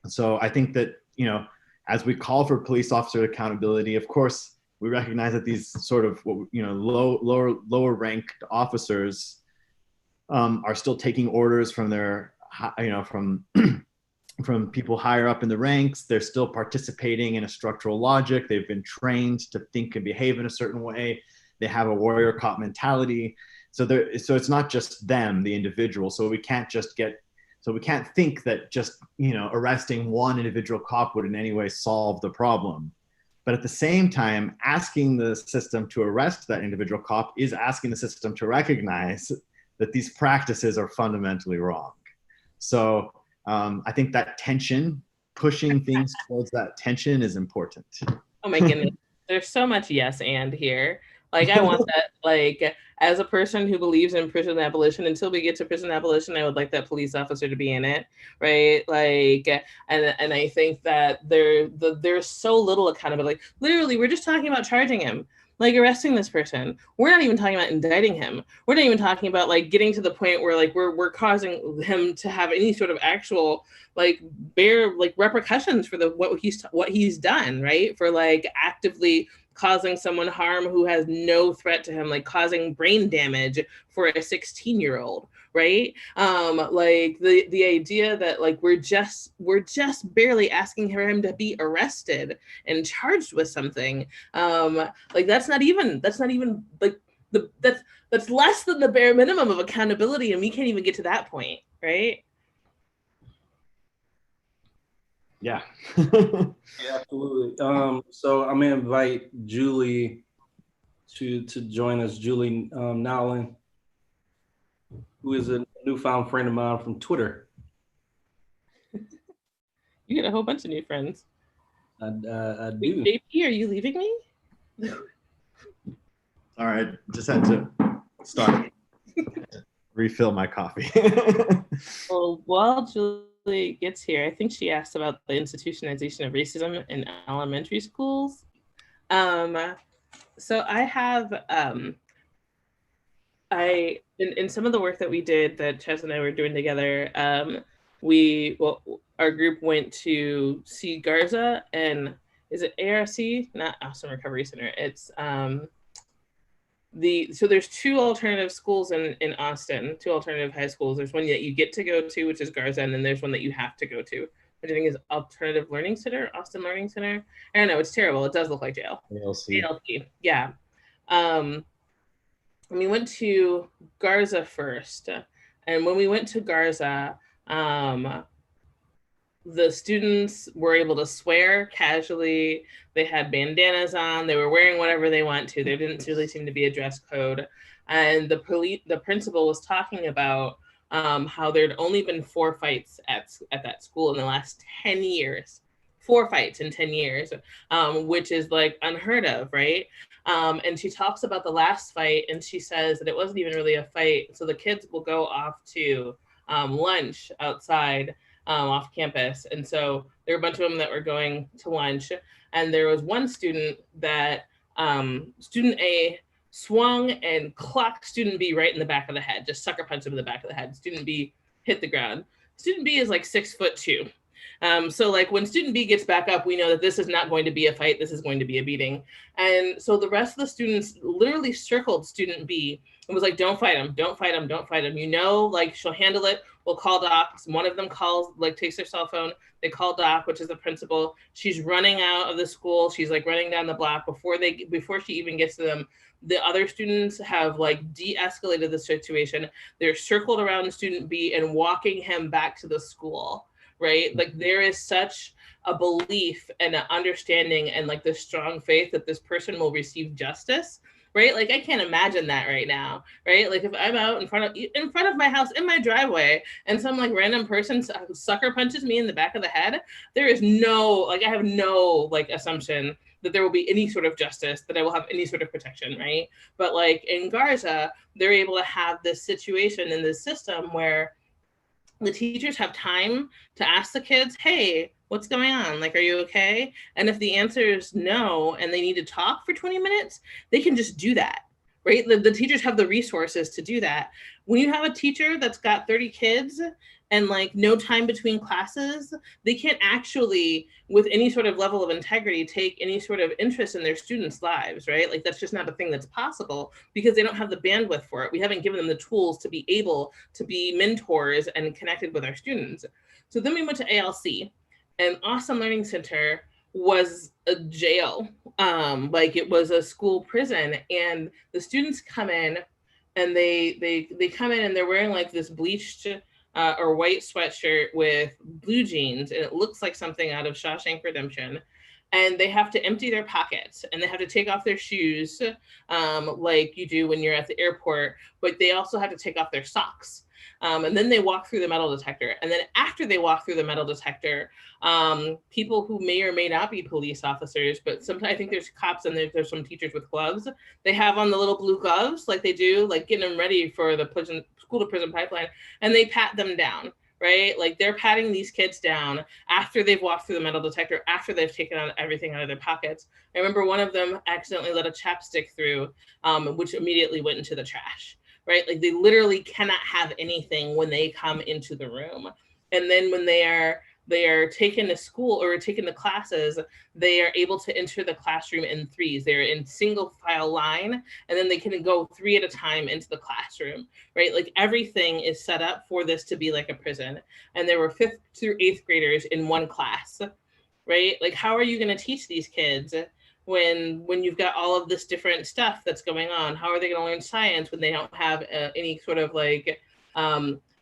So I think that, you know, as we call for police officer accountability, of course, we recognize that these sort of, you know, lower ranked officers are still taking orders from their, you know, from people higher up in the ranks. They're still participating in a structural logic. They've been trained to think and behave in a certain way. They have a warrior cop mentality. So it's not just them, the individual. So we can't think that just, you know, arresting one individual cop would in any way solve the problem. But at the same time, asking the system to arrest that individual cop is asking the system to recognize that these practices are fundamentally wrong. So I think that tension, pushing things towards that tension, is important. Oh my goodness. There's so much yes and here. Like, I want that, like, as a person who believes in prison abolition, until we get to prison abolition, I would like that police officer to be in it, right? Like, and I think that there's so little accountability. Like, literally, we're just talking about charging him, like arresting this person. We're not even talking about indicting him. We're not even talking about like getting to the point where like we're causing him to have any sort of actual like bare like repercussions for what he's done, right? For like actively causing someone harm who has no threat to him, like causing brain damage for a 16-year-old, right? Like the idea that like we're just barely asking for him to be arrested and charged with something, like that's not even like that's less than the bare minimum of accountability, and we can't even get to that point, right? Yeah. Yeah, absolutely. So I'm gonna invite Julie to join us. Julie Nowlin, who is a newfound friend of mine from Twitter. You get a whole bunch of new friends. I do. Wait, JP, are you leaving me? All right, just had to start refill my coffee. Well, while Julie gets here, I think she asked about the institutionalization of racism in elementary schools. So I have, in some of the work that we did, that Chaz and I were doing together, our group went to see Garza, and is it ARC? Not Austin Recovery Center. It's so there's two alternative schools in Austin, two alternative high schools. There's one that you get to go to, which is Garza, and then there's one that you have to go to, which I think is Alternative Learning Center, Austin Learning Center. I don't know, it's terrible. It does look like jail. ALC, yeah. We went to Garza first, and when we went to Garza, the students were able to swear casually. They had bandanas on. They were wearing whatever they want to. There didn't really seem to be a dress code. And the principal was talking about how there'd only been 4 fights at that school in the last 10 years. 4 fights in 10 years, which is like unheard of, right? And she talks about the last fight, and she says that it wasn't even really a fight. So the kids will go off to lunch outside off campus. And so there were a bunch of them that were going to lunch. And there was one student that student A swung and clocked student B right in the back of the head, just sucker punched him in the back of the head. Student B hit the ground. Student B is like 6'2". So like when student B gets back up, we know that this is not going to be a fight. This is going to be a beating. And so the rest of the students literally circled student B and was like, don't fight him, don't fight him, don't fight him. You know, like she'll handle it. We'll call Doc. One of them calls, like takes their cell phone. They call Doc, which is the principal. She's running out of the school. She's like running down the block before she even gets to them. The other students have like de-escalated the situation. They're circled around student B and walking him back to the school. right? Like there is such a belief and an understanding and like this strong faith that this person will receive justice, right? Like I can't imagine that right now, right? Like if I'm out in front of my house in my driveway and some like random person sucker punches me in the back of the head, there is no, like I have no like assumption that there will be any sort of justice, that I will have any sort of protection, right? But like in Garza, they're able to have this situation in this system where the teachers have time to ask the kids, hey, what's going on? Like, are you okay? And if the answer is no, and they need to talk for 20 minutes, they can just do that, right? The teachers have the resources to do that. When you have a teacher that's got 30 kids and like no time between classes, they can't actually, with any sort of level of integrity, take any sort of interest in their students' lives, right? Like that's just not a thing that's possible because they don't have the bandwidth for it. We haven't given them the tools to be able to be mentors and connected with our students. So then we went to ALC, and Austin Learning Center was a jail. Like it was a school prison, and the students come in and they come in and they're wearing like this bleached or white sweatshirt with blue jeans, and it looks like something out of Shawshank Redemption. And they have to empty their pockets and they have to take off their shoes like you do when you're at the airport, but they also have to take off their socks. And then they walk through the metal detector. And then after they walk through the metal detector, people who may or may not be police officers, but sometimes I think there's cops and there's some teachers with gloves. They have on the little blue gloves like they do, like getting them ready for the school to prison pipeline, and they pat them down, right? Like they're patting these kids down after they've walked through the metal detector, after they've taken out everything out of their pockets. I remember one of them accidentally let a chapstick through, which immediately went into the trash. Right? Like they literally cannot have anything when they come into the room. And then when they are taken to school or taken to classes, they are able to enter the classroom in threes. They're in single file line, and then they can go 3 at a time into the classroom, right? Like everything is set up for this to be like a prison. And there were 5th through 8th graders in one class, right? Like how are you going to teach these kids when you've got all of this different stuff that's going on? How are they going to learn science when they don't have any sort of like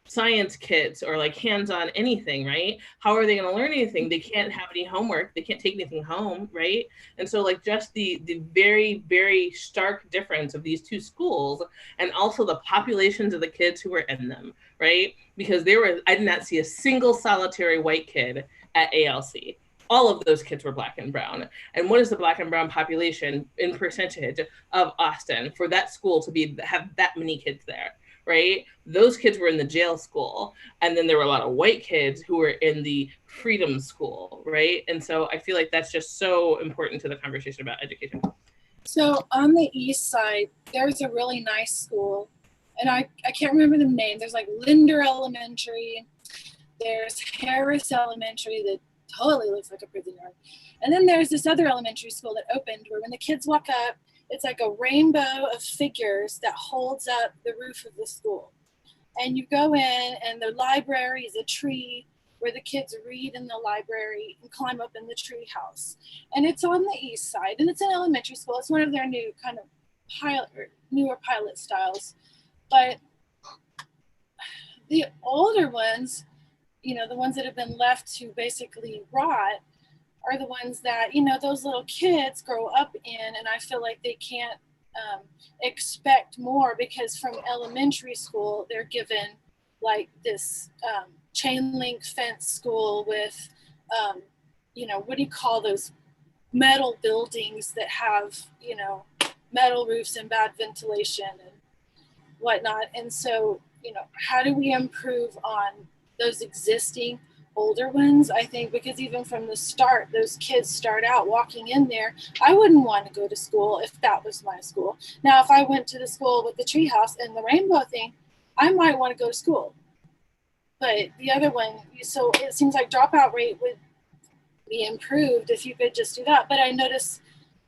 science kits or like hands-on anything, right? How are they going to learn anything? They can't have any homework. They can't take anything home, right? And so like just the very, very stark difference of these two schools, and also the populations of the kids who were in them, right? Because I did not see a single solitary white kid at ALC. All of those kids were Black and brown. And what is the Black and brown population in percentage of Austin for that school to have that many kids there, right? Those kids were in the jail school. And then there were a lot of white kids who were in the freedom school, right? And so I feel like that's just so important to the conversation about education. So on the east side, there's a really nice school. And I can't remember the name. There's like Linder Elementary. There's Harris Elementary that totally looks like a prison yard. And then there's this other elementary school that opened where when the kids walk up, it's like a rainbow of figures that holds up the roof of the school. And you go in and the library is a tree where the kids read in the library and climb up in the tree house. And it's on the east side and it's an elementary school. It's one of their new kind of newer pilot styles. But the older ones, you know, the ones that have been left to basically rot are the ones that, you know, those little kids grow up in, and I feel like they can't expect more because from elementary school, they're given like this chain link fence school with, you know, what do you call those metal buildings that have, you know, metal roofs and bad ventilation and whatnot. And so, you know, how do we improve on those existing older ones? I think because even from the start, those kids start out walking in there. I wouldn't want to go to school if that was my school. Now, if I went to the school with the treehouse and the rainbow thing, I might want to go to school. But the other one, so it seems like dropout rate would be improved if you could just do that. But I notice,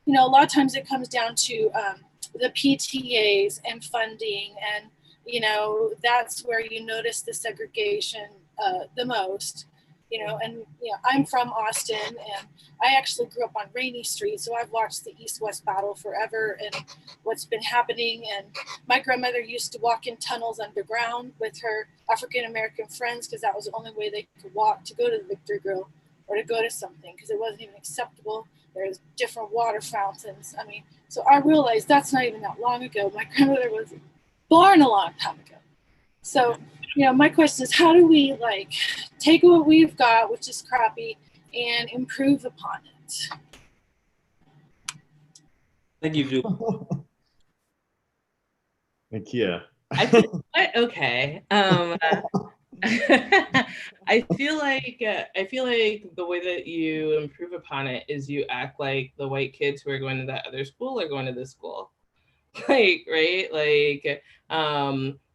you know, a lot of times it comes down to the PTAs and funding, and you know, that's where you notice the segregation the most. and I'm from Austin, and I actually grew up on Rainy Street, so I've watched the East-West battle forever and what's been happening. And my grandmother used to walk in tunnels underground with her African-American friends because that was the only way they could walk to go to the Victory Grill or to go to something, because it wasn't even acceptable. There's different water fountains. I mean, so I realized that's not even that long ago. My grandmother was born a long time ago. So, my question is, how do we take what we've got, which is crappy, and improve upon it? Thank you, Julie. Nakia. Okay. I feel like the way that you improve upon it is you act like the white kids who are going to that other school are going to this school. Right?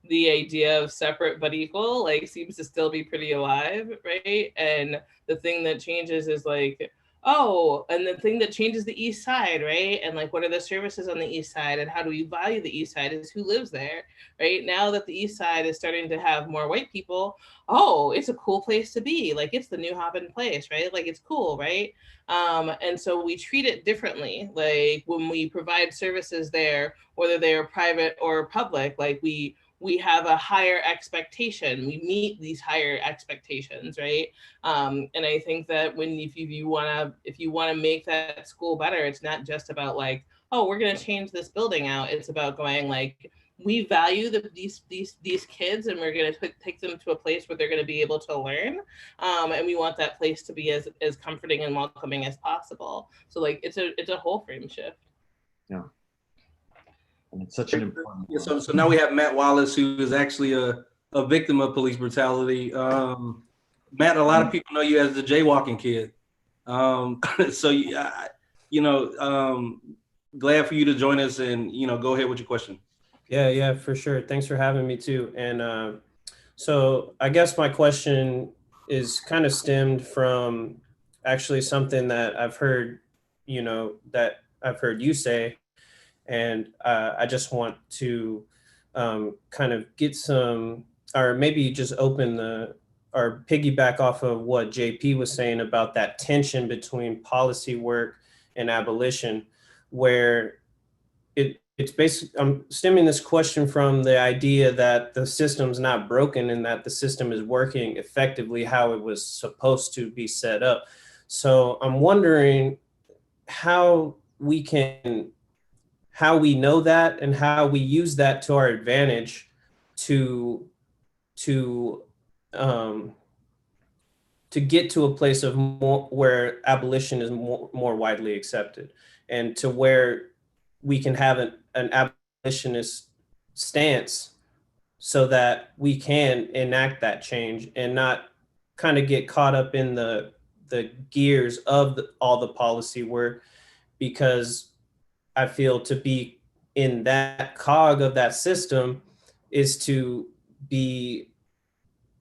The idea of separate but equal seems to still be pretty alive, right? And the thing that changes is and the thing that changes the East Side, right? And what are the services on the East Side, and how do we value the East Side is who lives there, right? Now that the East Side is starting to have more white people, it's a cool place to be. It's the new hopping place, right? It's cool, right? And so we treat it differently. When we provide services there, whether they're private or public, we have a higher expectation. We meet these higher expectations, right? And I think that if you want to make that school better, it's not just about we're going to change this building out. It's about going we value these kids, and we're going to take them to a place where they're going to be able to learn, and we want that place to be as comforting and welcoming as possible. So it's a whole frame shift. Yeah. And it's such an important one. So now we have Matt Wallace, who is actually a victim of police brutality. Matt, a lot of people know you as the jaywalking kid. Glad for you to join us, and go ahead with your question. Yeah, for sure. Thanks for having me too. And so I guess my question is kind of stemmed from actually something that I've heard, you say. And I just want to kind of get some, or maybe just or piggyback off of what JP was saying about that tension between policy work and abolition, where it's basically, I'm stemming this question from the idea that the system's not broken and that the system is working effectively how it was supposed to be set up. So I'm wondering how we know that and how we use that to our advantage to get to a place of where abolition is more widely accepted, and to where we can have an abolitionist stance so that we can enact that change and not kind of get caught up in the gears of all the policy work, because I feel to be in that cog of that system is to be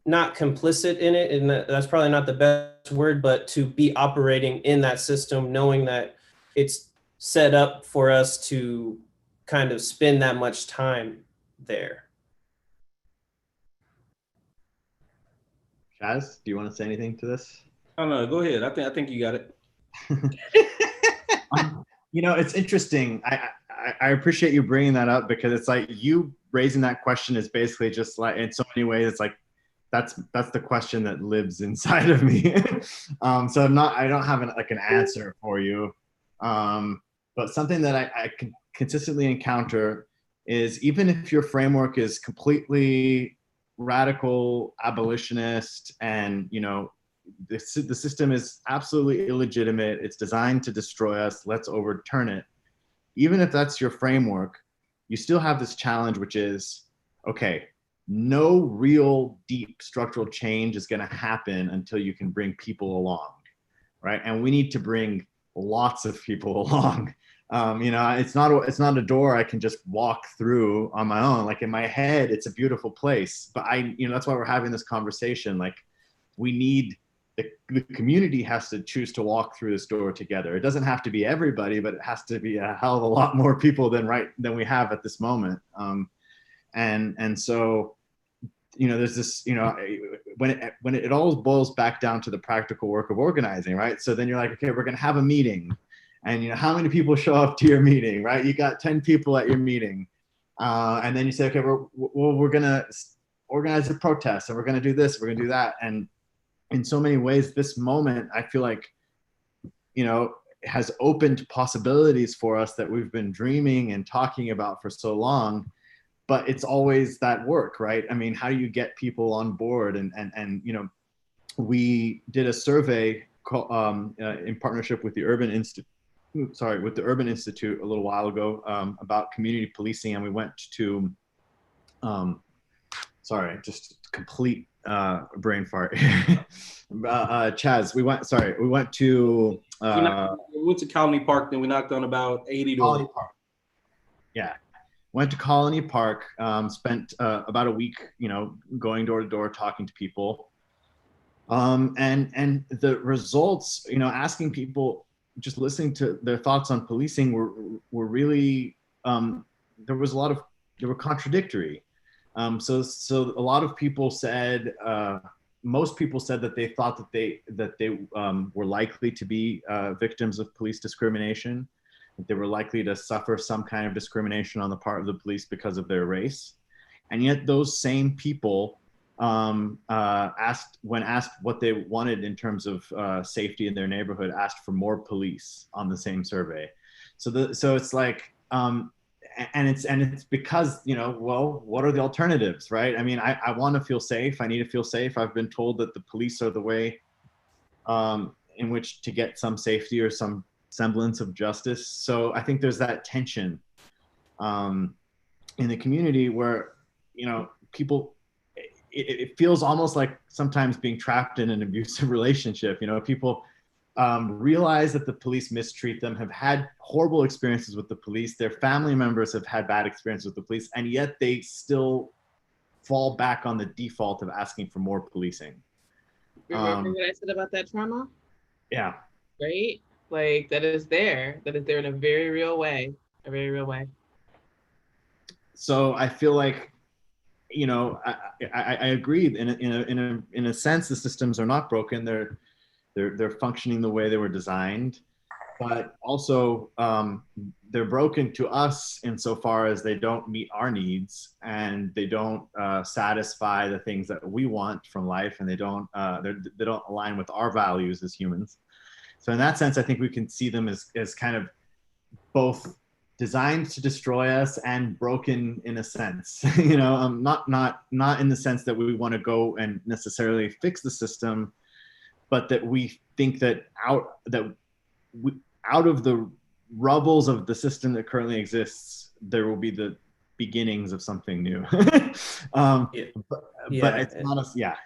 not complicit in it, and that's probably not the best word, but to be operating in that system, knowing that it's set up for us to kind of spend that much time there. Chaz, do you want to say anything to this? Oh no, go ahead. I think you got it. It's interesting. I appreciate you bringing that up, because it's you raising that question is basically just in so many ways, it's that's the question that lives inside of me. So I don't have an answer for you. But something that I can consistently encounter is, even if your framework is completely radical abolitionist and the system is absolutely illegitimate, it's designed to destroy us, let's overturn it. Even if that's your framework, you still have this challenge, which is, okay, no real deep structural change is going to happen until you can bring people along, right? And we need to bring lots of people along. It's not a door I can just walk through on my own. In my head, it's a beautiful place, but that's why we're having this conversation. We need the community has to choose to walk through this door together. It doesn't have to be everybody, but it has to be a hell of a lot more people than we have at this moment. And so, there's this, when it all boils back down to the practical work of organizing, right? So then you're like, okay, we're going to have a meeting, and how many people show up to your meeting, right? You got 10 people at your meeting, and then you say, okay, we're going to organize a protest, and we're going to do this, we're going to do that, and in so many ways, this moment, I feel like, has opened possibilities for us that we've been dreaming and talking about for so long. But it's always that work, right? I mean, how do you get people on board? And we did a survey in partnership with the Urban Institute a little while ago about community policing, and we went to just complete brain fart. Chaz, we went to we went to Colony Park, then we knocked on about 80 doors. Colony Park. Yeah. Went to Colony Park, spent about a week, going door to door, talking to people. And the results, asking people, just listening to their thoughts on policing were really, they were contradictory. So a lot of people said, most people said that they thought that they were likely to be victims of police discrimination, that they were likely to suffer some kind of discrimination on the part of the police because of their race. And yet those same people when asked what they wanted in terms of safety in their neighborhood, asked for more police on the same survey. So it's like, and it's because, well, what are the alternatives, right? I mean, I want to feel safe. I need to feel safe. I've been told that the police are the way in which to get some safety or some semblance of justice. So I think there's that tension in the community where, people, it feels almost like sometimes being trapped in an abusive relationship. People realize that the police mistreat them, have had horrible experiences with the police, their family members have had bad experiences with the police, and yet they still fall back on the default of asking for more policing. Remember what I said about that trauma? Yeah. Right? Like that is there in a very real way, So I feel like, I agree. In a sense, the systems are not broken. They're functioning the way they were designed, but also they're broken to us insofar as they don't meet our needs, and they don't satisfy the things that we want from life, and they don't align with our values as humans. So in that sense, I think we can see them as kind of both designed to destroy us and broken in a sense. Not in the sense that we want to go and necessarily fix the system, but that we think that out of the rubbles of the system that currently exists, there will be the beginnings of something new. But it's not us. Yeah.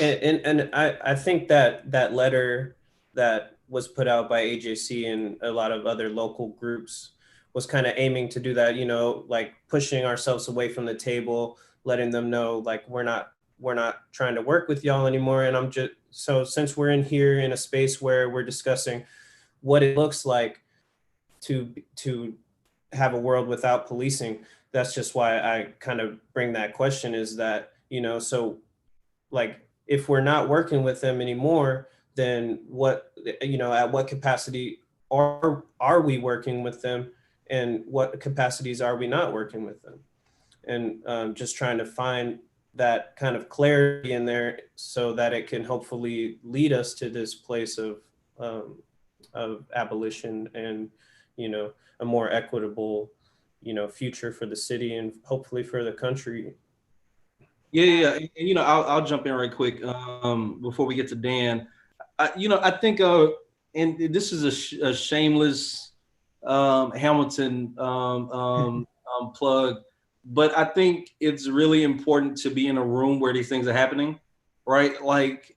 and I think that letter that was put out by AJC and a lot of other local groups was kind of aiming to do that, like pushing ourselves away from the table, letting them know, like, we're not trying to work with y'all anymore. And so since we're in here in a space where we're discussing what it looks like to have a world without policing, that's just why I kind of bring that question, is that, so like, if we're not working with them anymore, then what, at what capacity are we working with them, and what capacities are we not working with them? And just trying to find that kind of clarity in there so that it can hopefully lead us to this place of abolition and, a more equitable, future for the city and hopefully for the country. Yeah. And, I'll jump in right quick before we get to Dan. I think, and this is a shameless Hamilton plug, but I think it's really important to be in a room where these things are happening, right? Like,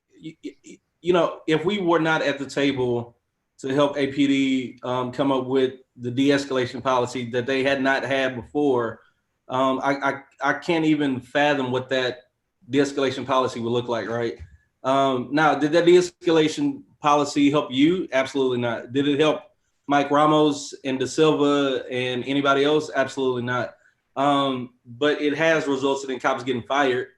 if we were not at the table to help APD come up with the de-escalation policy that they had not had before, I can't even fathom what that de-escalation policy would look like, right? Now, did that de-escalation policy help you? Absolutely not. Did it help Mike Ramos and Da Silva and anybody else? Absolutely not. But it has resulted in cops getting fired.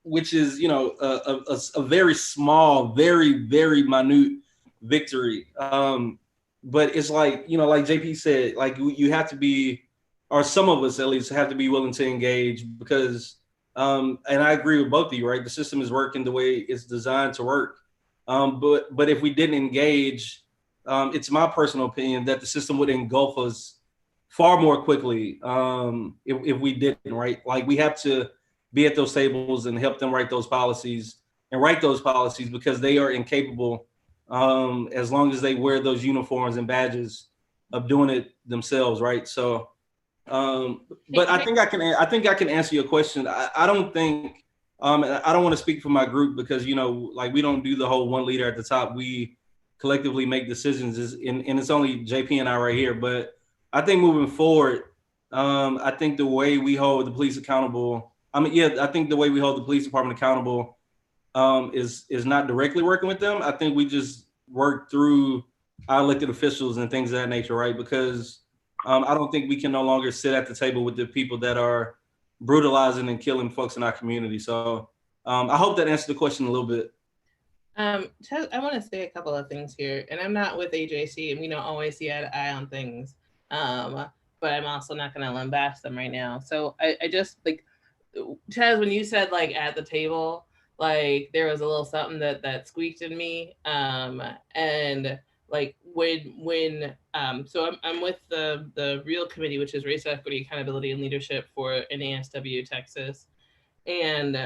which is, you know, a very small, very, very minute victory. But it's like, you know, like JP said, like you have to be, or some of us at least have to be willing to engage because, and I agree with both of you, right? The system is working the way it's designed to work. But if we didn't engage, it's my personal opinion that the system would engulf us far more quickly if we didn't, right? Like we have to be at those tables and help them write those policies because they are incapable, as long as they wear those uniforms and badges, of doing it themselves, right? So, but I think I can answer your question. I don't think, and I don't want to speak for my group because, you know, like we don't do the whole one leader at the top. We collectively make decisions, and it's only JP and I right here. But I think moving forward, I think the way we hold the police accountable, I think the way we hold the police department accountable is not directly working with them. I think we just work through our elected officials and things of that nature, right? Because I don't think we can no longer sit at the table with the people that are brutalizing and killing folks in our community. So I hope that answered the question a little bit. I want to say a couple of things here, and I'm not with AJC, and we don't always see eye to eye on things, but I'm also not going to lambast them right now. So I just, like, Chaz, when you said, like, at the table, like, there was a little something that squeaked in me, and like when so I'm with the REAL committee, which is Race Equity, Accountability, and Leadership for NASW Texas, and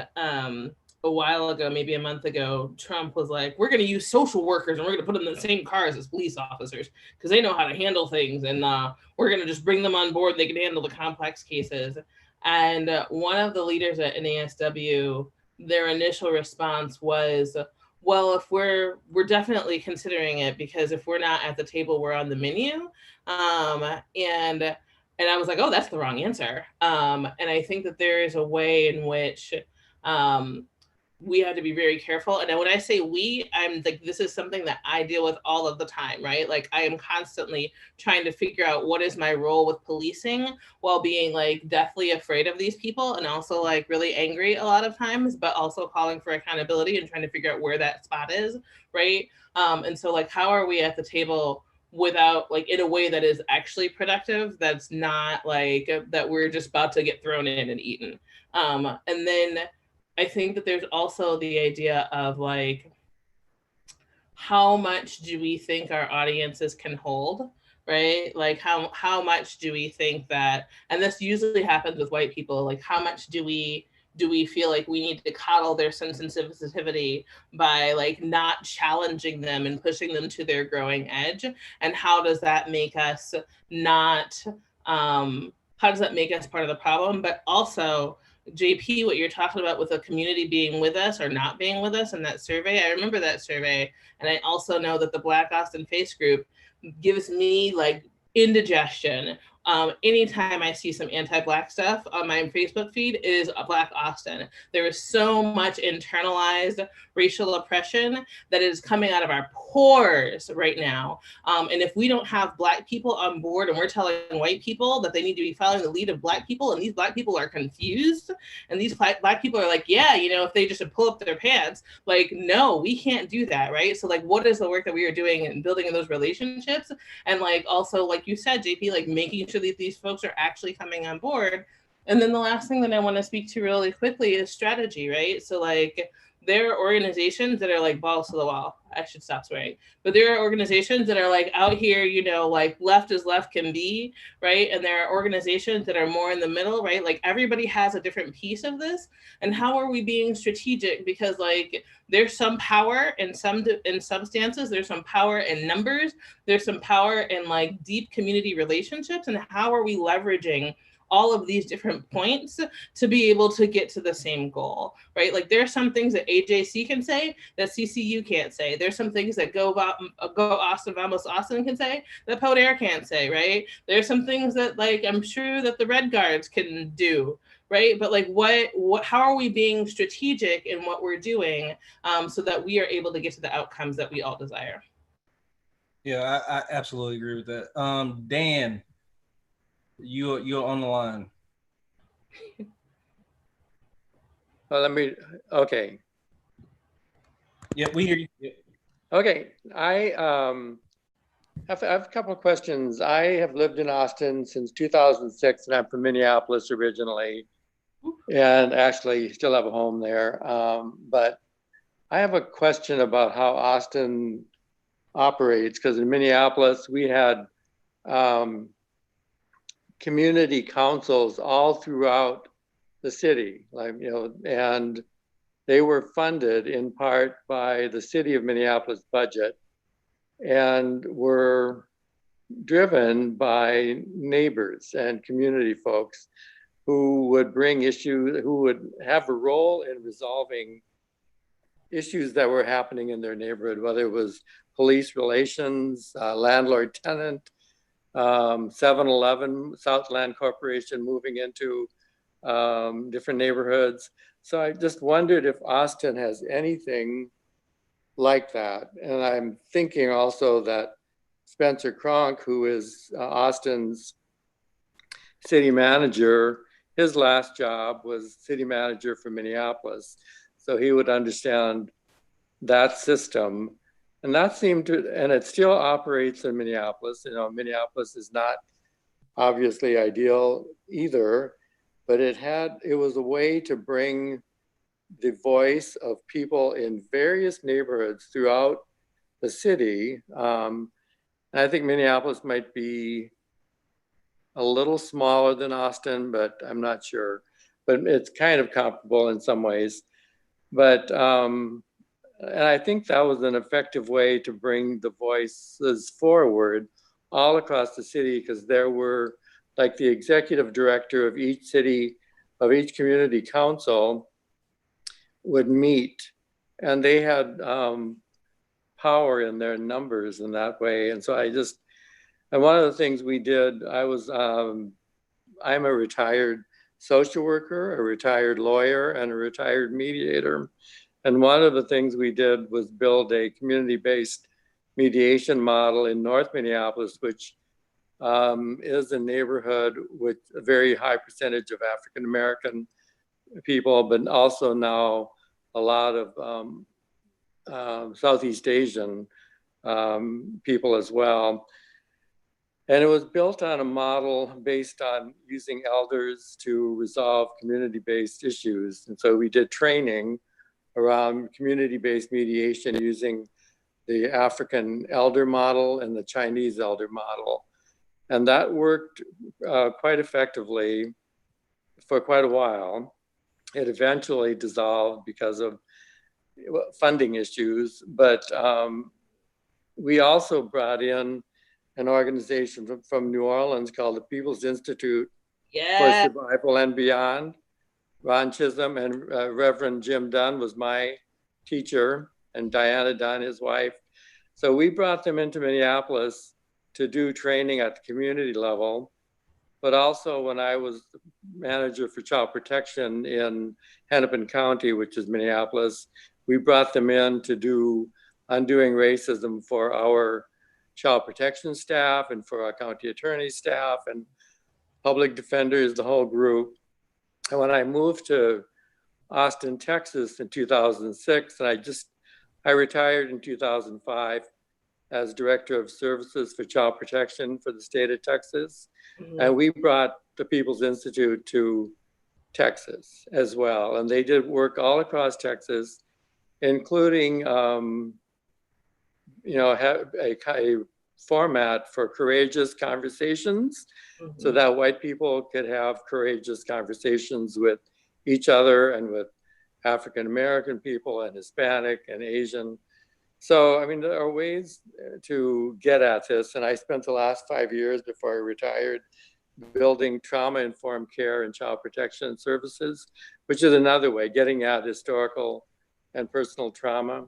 a while ago, maybe a month ago, Trump was like, we're going to use social workers and we're going to put them in the same cars as police officers because they know how to handle things, and we're going to just bring them on board. They can handle the complex cases. And one of the leaders at NASW, their initial response was, well, if we're definitely considering it, because if we're not at the table, we're on the menu. And I was like, oh, that's the wrong answer. And I think that there is a way in which we have to be very careful. And when I say we, I'm like, this is something that I deal with all of the time, right? Like I am constantly trying to figure out what is my role with policing while being like deathly afraid of these people and also like really angry a lot of times, but also calling for accountability and trying to figure out where that spot is, right? And so like, how are we at the table without like in a way that is actually productive, that's not like that we're just about to get thrown in and eaten. And then I think that there's also the idea of like, how much do we think our audiences can hold, right? Like how much do we think that, and this usually happens with white people, like how much do we feel like we need to coddle their sense and sensitivity by like not challenging them and pushing them to their growing edge? And how does that make us not, how does that make us part of the problem? But also, JP, what you're talking about with the community being with us or not being with us in that survey, I remember that survey. And I also know that the Black Austin Face Group gives me like indigestion. Anytime I see some anti-Black stuff on my Facebook feed, it is a Black Austin. There is so much internalized racial oppression that is coming out of our pores right now. And if we don't have Black people on board and we're telling white people that they need to be following the lead of Black people, and these Black people are confused, and these Black people are like, yeah, you know, if they just pull up their pants, like, no, we can't do that, right? So like, what is the work that we are doing and building in those relationships? And like, also, like you said, JP, like making sure that these folks are actually coming on board. And then the last thing that I want to speak to really quickly is strategy, right? So like, there are organizations that are like balls to the wall. I should stop swearing. But there are organizations that are like out here, you know, like left as left can be, right? And there are organizations that are more in the middle, right? Like everybody has a different piece of this. And how are we being strategic? Because like there's some power in some stances, there's some power in numbers, there's some power in like deep community relationships. And how are we leveraging all of these different points to be able to get to the same goal, right? Like there's some things that AJC can say that CCU can't say. There's some things that Go Austin Vamos Austin can say that Poder can't say, right? There's some things that like I'm sure that the Red Guards can do, right? But like what how are we being strategic in what we're doing so that we are able to get to the outcomes that we all desire? Yeah, I absolutely agree with that. Dan, you're on the line. Well, okay. Yeah, we hear you. Yeah. Okay, I have a couple of questions. I have lived in Austin since 2006, and I'm from Minneapolis originally, and actually still have a home there. But I have a question about how Austin operates, because in Minneapolis, we had community councils all throughout the city, and they were funded in part by the city of Minneapolis budget and were driven by neighbors and community folks who would bring issues, who would have a role in resolving issues that were happening in their neighborhood, whether it was police relations, landlord-tenant, 7-Eleven, Southland Corporation moving into different neighborhoods. So I just wondered if Austin has anything like that. And I'm thinking also that Spencer Cronk, who is Austin's city manager, his last job was city manager for Minneapolis. So he would understand that system. And that seemed to, and it still operates in Minneapolis. You know, Minneapolis is not obviously ideal either, but it was a way to bring the voice of people in various neighborhoods throughout the city. And I think Minneapolis might be a little smaller than Austin, but I'm not sure. But it's kind of comparable in some ways. But and I think that was an effective way to bring the voices forward all across the city, because there were, like, the executive director of each city, of each community council would meet, and they had power in their numbers in that way. And so and one of the things we did, I'm a retired social worker, a retired lawyer, and a retired mediator. And one of the things we did was build a community-based mediation model in North Minneapolis, which is a neighborhood with a very high percentage of African-American people, but also now a lot of Southeast Asian people as well. And it was built on a model based on using elders to resolve community-based issues. And so we did training around community-based mediation using the African elder model and the Chinese elder model. And that worked quite effectively for quite a while. It eventually dissolved because of funding issues, but we also brought in an organization from New Orleans called the People's Institute for Survival and Beyond. Ron Chisholm and Reverend Jim Dunn was my teacher, and Diana Dunn, his wife. So we brought them into Minneapolis to do training at the community level. But also when I was manager for child protection in Hennepin County, which is Minneapolis, we brought them in to do undoing racism for our child protection staff and for our county attorney staff and public defenders, the whole group. And when I moved to Austin, Texas in 2006, and I retired in 2005 as Director of Services for Child Protection for the state of Texas. Mm-hmm. And we brought the People's Institute to Texas as well. And they did work all across Texas, including have a format for courageous conversations, mm-hmm. so that white people could have courageous conversations with each other and with African American people and Hispanic and Asian. So, I mean, there are ways to get at this. And I spent the last 5 years before I retired building trauma-informed care and child protection services, which is another way, getting at historical and personal trauma.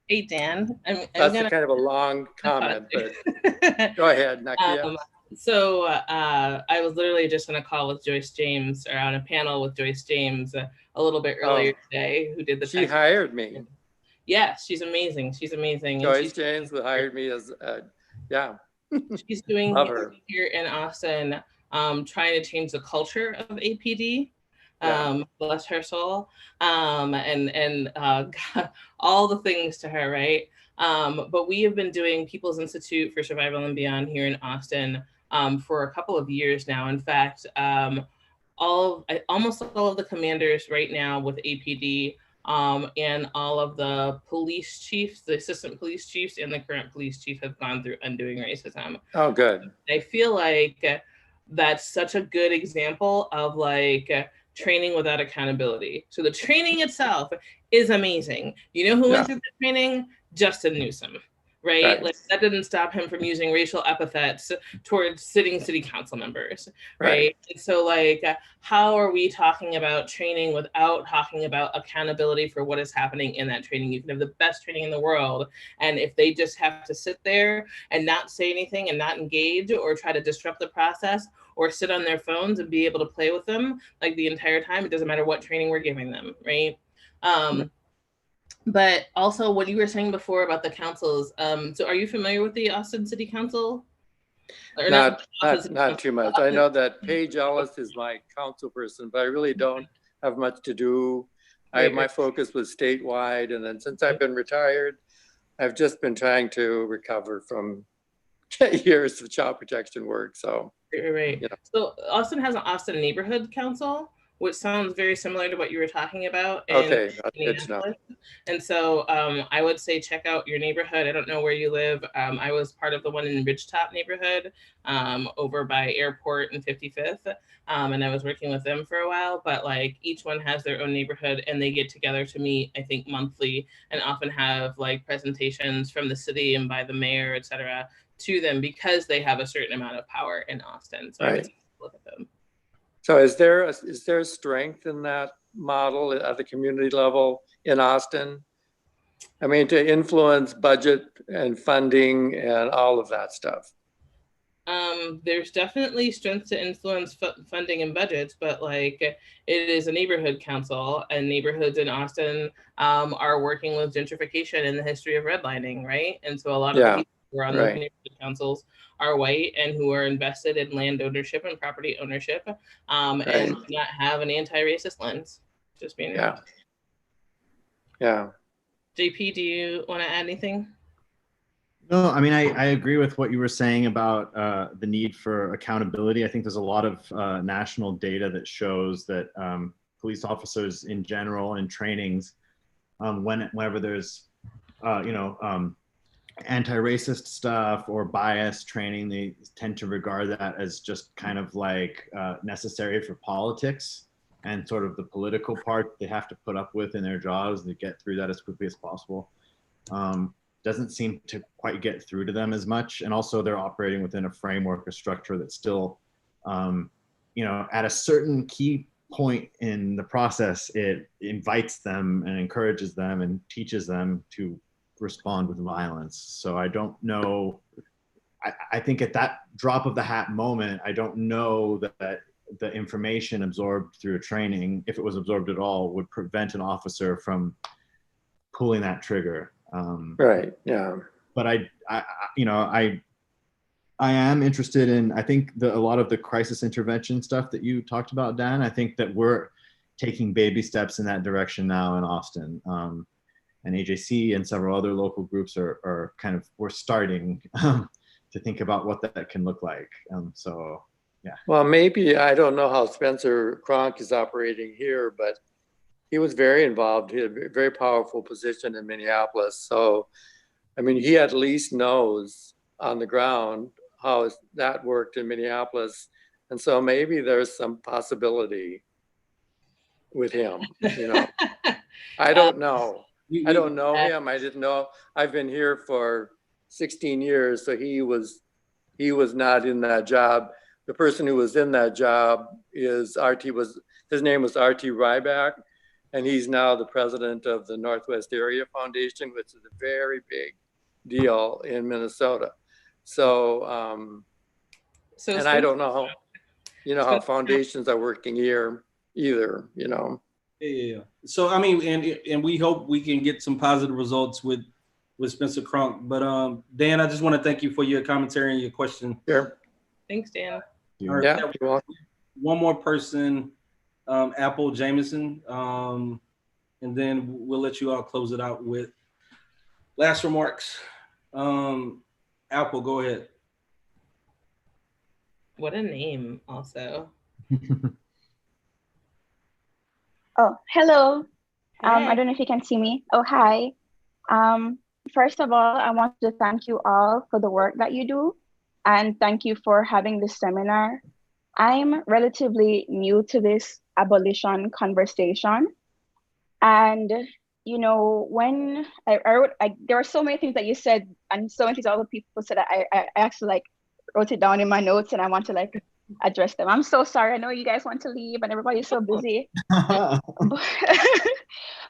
Hey, Dan. That's kind of a long comment, but go ahead, Nakia. So I was literally just on a call with Joyce James, or on a panel with Joyce James a little bit earlier today, who did the— She hired me. Yeah, she's amazing. She's amazing. Joyce James hired me as, yeah. She's doing here in Austin, trying to change the culture of APD. Bless her soul. And all the things to her, right? But we have been doing People's Institute for Survival and Beyond here in Austin for a couple of years now. In fact, almost all of the commanders right now with APD and all of the police chiefs, the assistant police chiefs, and the current police chief have gone through Undoing Racism. Oh, good. I feel like that's such a good example of like training without accountability. So the training itself is amazing. You know who went through the training? Justin Newsom, right? Like that didn't stop him from using racial epithets towards sitting city council members, right? And so like, how are we talking about training without talking about accountability for what is happening in that training? You can have the best training in the world, and if they just have to sit there and not say anything and not engage or try to disrupt the process or sit on their phones and be able to play with them like the entire time, it doesn't matter what training we're giving them, right? But also what you were saying before about the councils. So are you familiar with the Austin City Council? Or not too much. I know that Paige Ellis is my council person, but I really don't have much to do. My focus was statewide, and then since I've been retired, I've just been trying to recover from years of child protection work. So right. You know. So Austin has an Austin Neighborhood Council, which sounds very similar to what you were talking about. Okay, that's good to know. And so I would say check out your neighborhood. I don't know where you live. I was part of the one in Ridgetop neighborhood over by Airport and 55th. And I was working with them for a while, but like each one has their own neighborhood and they get together to meet, I think monthly, and often have like presentations from the city and by the mayor, et cetera, to them because they have a certain amount of power in Austin. So I would look at them. So is there strength in that model at the community level in Austin? I mean, to influence budget and funding and all of that stuff. There's definitely strength to influence funding and budgets, but like it is a neighborhood council, and neighborhoods in Austin are working with gentrification and the history of redlining, right? And so a lot of the people who are on those neighborhood councils are white and who are invested in land ownership and property ownership, and do not have an anti-racist lens. Just being yeah. JP, do you want to add anything? No, I mean, I agree with what you were saying about the need for accountability. I think there's a lot of national data that shows that police officers in general in trainings, whenever there's, anti-racist stuff or bias training, they tend to regard that as just kind of like necessary for politics and sort of the political part they have to put up with in their jobs to get through that as quickly as possible. Doesn't seem to quite get through to them as much. And also they're operating within a framework, a structure that's still, at a certain key point in the process, it invites them and encourages them and teaches them to respond with violence. So I don't know, I think at that drop of the hat moment, I don't know that the information absorbed through a training, if it was absorbed at all, would prevent an officer from pulling that trigger. But I am interested in, I think a lot of the crisis intervention stuff that you talked about, Dan, I think that we're taking baby steps in that direction now in Austin. And AJC and several other local groups are kind of, we're starting to think about what that can look like. Well, maybe, I don't know how Spencer Cronk is operating here, but he was very involved. He had a very powerful position in Minneapolis. So, I mean, he at least knows on the ground how that worked in Minneapolis. And so maybe there's some possibility with him, I don't know. I don't know him. I didn't know. I've been here for 16 years. So he was not in that job. The person who was in that job his name was R.T. Ryback. And he's now the president of the Northwest Area Foundation, which is a very big deal in Minnesota. So, and I don't know how foundations are working here either, Yeah. So, I mean, and we hope we can get some positive results with Spencer Cronk. But Dan, I just want to thank you for your commentary and your question. Sure. Thanks, Dan. All right, you're welcome. One more person. Apple, Jameson, and then we'll let you all close it out with last remarks. Apple, go ahead. What a name, also. Oh, hello. I Hey. don't know if you can see me. Oh, hi. First of all, I want to thank you all for the work that you do, and thank you for having this seminar. I'm relatively new to this abolition conversation, and you know, when I wrote, there were so many things that you said, and so many things other people said that I actually like wrote it down in my notes, and I want to like address them. I'm so sorry. I know you guys want to leave, and everybody's so busy.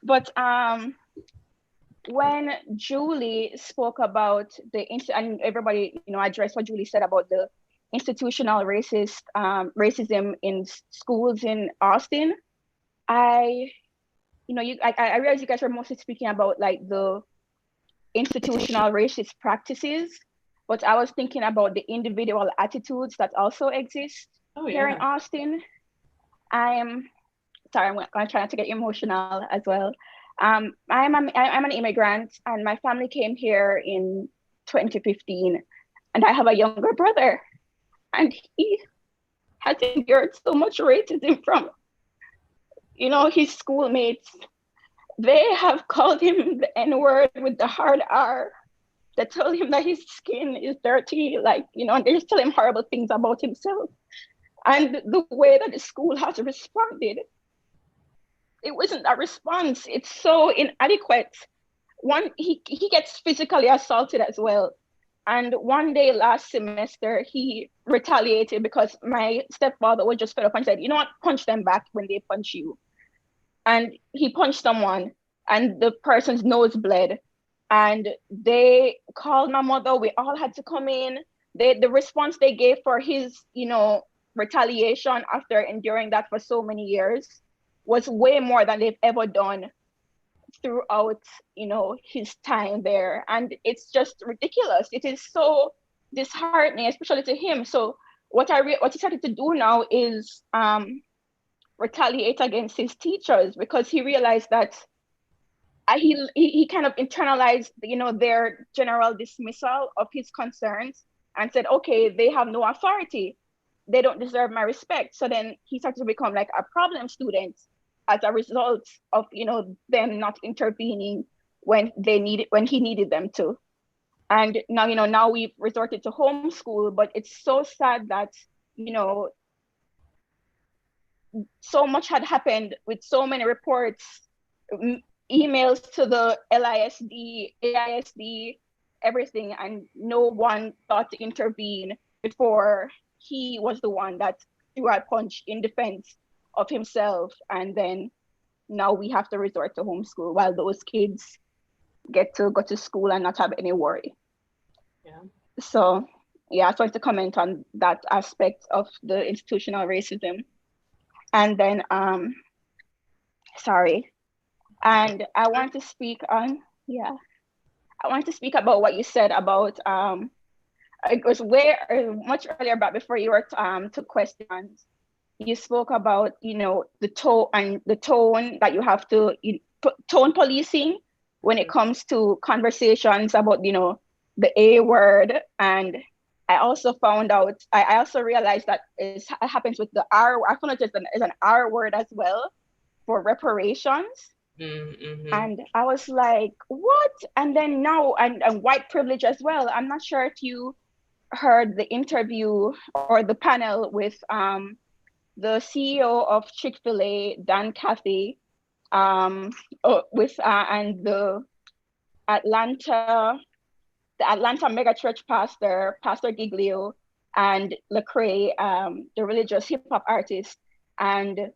But when Julie spoke about and everybody, you know, addressed what Julie said about the institutional racism in schools in Austin, I realized you guys were mostly speaking about like the institutional racist practices, but I was thinking about the individual attitudes that also exist here in Austin. I'm sorry, I'm gonna try not to get emotional as well. I'm an immigrant, and my family came here in 2015, and I have a younger brother, and he has endured so much racism from, you know, his schoolmates. They have called him the N-word with the hard R. They tell him that his skin is dirty, like, you know, and they just tell him horrible things about himself. And the way that the school has responded, it wasn't a response. It's so inadequate. He gets physically assaulted as well. And one day last semester, he retaliated because my stepfather was just fed up and said, you know what, punch them back when they punch you. And he punched someone, and the person's nose bled. And they called my mother. We all had to come in. The response they gave for his, you know, retaliation after enduring that for so many years was way more than they've ever done throughout, you know, his time there. And it's just ridiculous. It is so disheartening, especially to him. So what he started to do now is retaliate against his teachers, because he realized that he kind of internalized, you know, their general dismissal of his concerns and said, okay, they have no authority. They don't deserve my respect. So then he started to become like a problem student as a result of, you know, them not intervening when he needed them to. And now, you know, now we've resorted to homeschool, but it's so sad that, you know, so much had happened with so many reports, emails to the LISD, AISD, everything, and no one thought to intervene before he was the one that threw a punch in defense of himself. And then now we have to resort to homeschool while those kids get to go to school and not have any worry. Yeah. So yeah, I just wanted to comment on that aspect of the institutional racism. And then, sorry. And I want to speak on, I want to speak about what you said about, it was much earlier, but before you were to questions, you spoke about, you know, the tone that you have to, tone policing when it comes to conversations about, you know, the A word. And I also found out, I also realized that it happens with the R. I found out there's an R word as well for reparations. Mm-hmm. And I was like, what? And then now, and white privilege as well. I'm not sure if you heard the interview or the panel with the CEO of Chick-fil-A, Dan Cathy, and the Atlanta megachurch pastor, Pastor Giglio, and Lecrae, the religious hip hop artist. And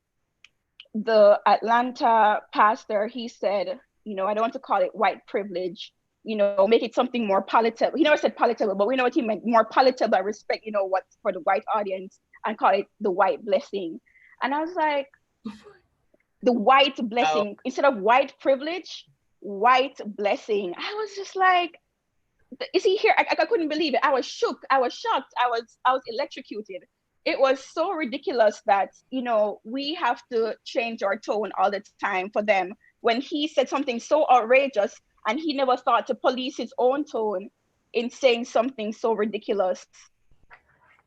the Atlanta pastor, he said, you know, I don't want to call it white privilege, you know, make it something more palatable. He never said palatable, but we know what he meant, more palatable. I respect, you know, what's for the white audience, and call it the white blessing. And I was like, the white blessing, instead of white privilege, white blessing. I was just like, is he here? I couldn't believe it. I was shook. I was shocked. I was electrocuted. it was so ridiculous that, you know, we have to change our tone all the time for them when he said something so outrageous and he never thought to police his own tone in saying something so ridiculous.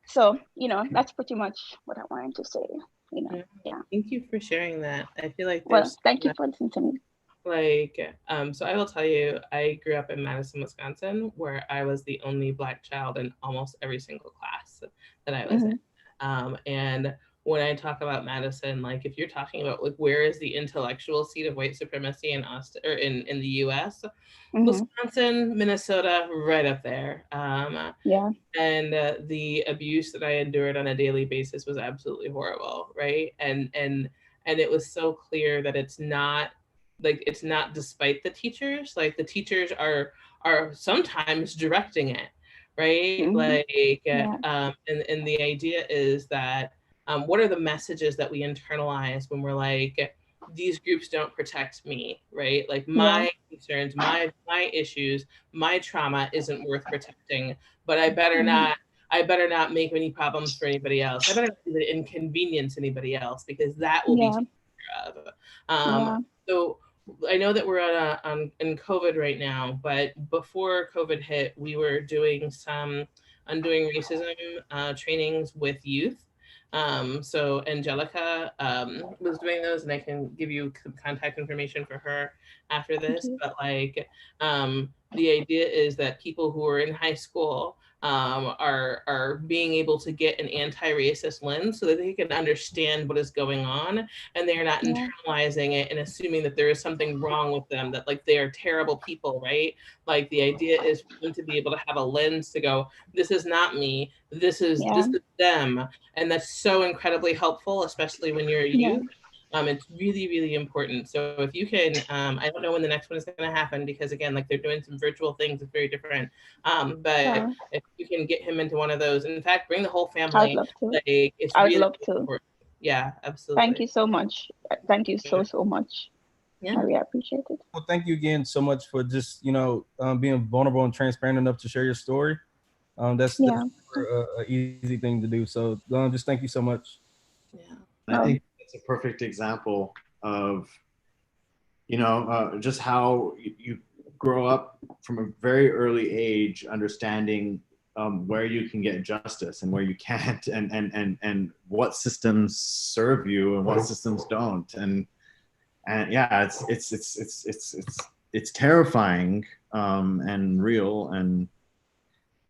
So, you know, that's pretty much what I wanted to say, you know. Yeah. Thank you for sharing that. I feel like well, thank you for listening to me. Like, so I will tell you, I grew up in Madison, Wisconsin, where I was the only Black child in almost every single class that I was in. And when I talk about Madison, like if you're talking about like where is the intellectual seat of white supremacy in Austin or in the US, Wisconsin, Minnesota, right up there. Yeah. And the abuse that I endured on a daily basis was absolutely horrible, right? And it was so clear that it's not despite the teachers. Like the teachers are sometimes directing it, right? And the idea is that what are the messages that we internalize when we're like, these groups don't protect me, right? Like my concerns, my issues, my trauma isn't worth protecting, but I better not make any problems for anybody else. I better not inconvenience anybody else because that will be taken care of. So I know that we're in COVID right now, but before COVID hit, we were doing some undoing racism trainings with youth. So Angelica was doing those, and I can give you some contact information for her after this. But like, the idea is that people who are in high school are being able to get an anti-racist lens so that they can understand what is going on, and they're not internalizing it and assuming that there is something wrong with them, that like they are terrible people, right? Like the idea is for them to be able to have a lens to go, this is not me, this is them. And that's so incredibly helpful, especially when you're a youth. It's really, really important. So if you can, I don't know when the next one is going to happen because again, like they're doing some virtual things, it's very different. But if you can get him into one of those, in fact, bring the whole family. I'd love to. Like, it's I'd really love to. important. Yeah, absolutely. Thank you so much. Thank you so much. Yeah. I really appreciate it. Well, thank you again so much for just, being vulnerable and transparent enough to share your story. That's an easy thing to do. So just thank you so much. Yeah. I think it's a perfect example of, just how you grow up from a very early age, understanding where you can get justice and where you can't, and what systems serve you and what systems don't. And yeah, it's terrifying and real. And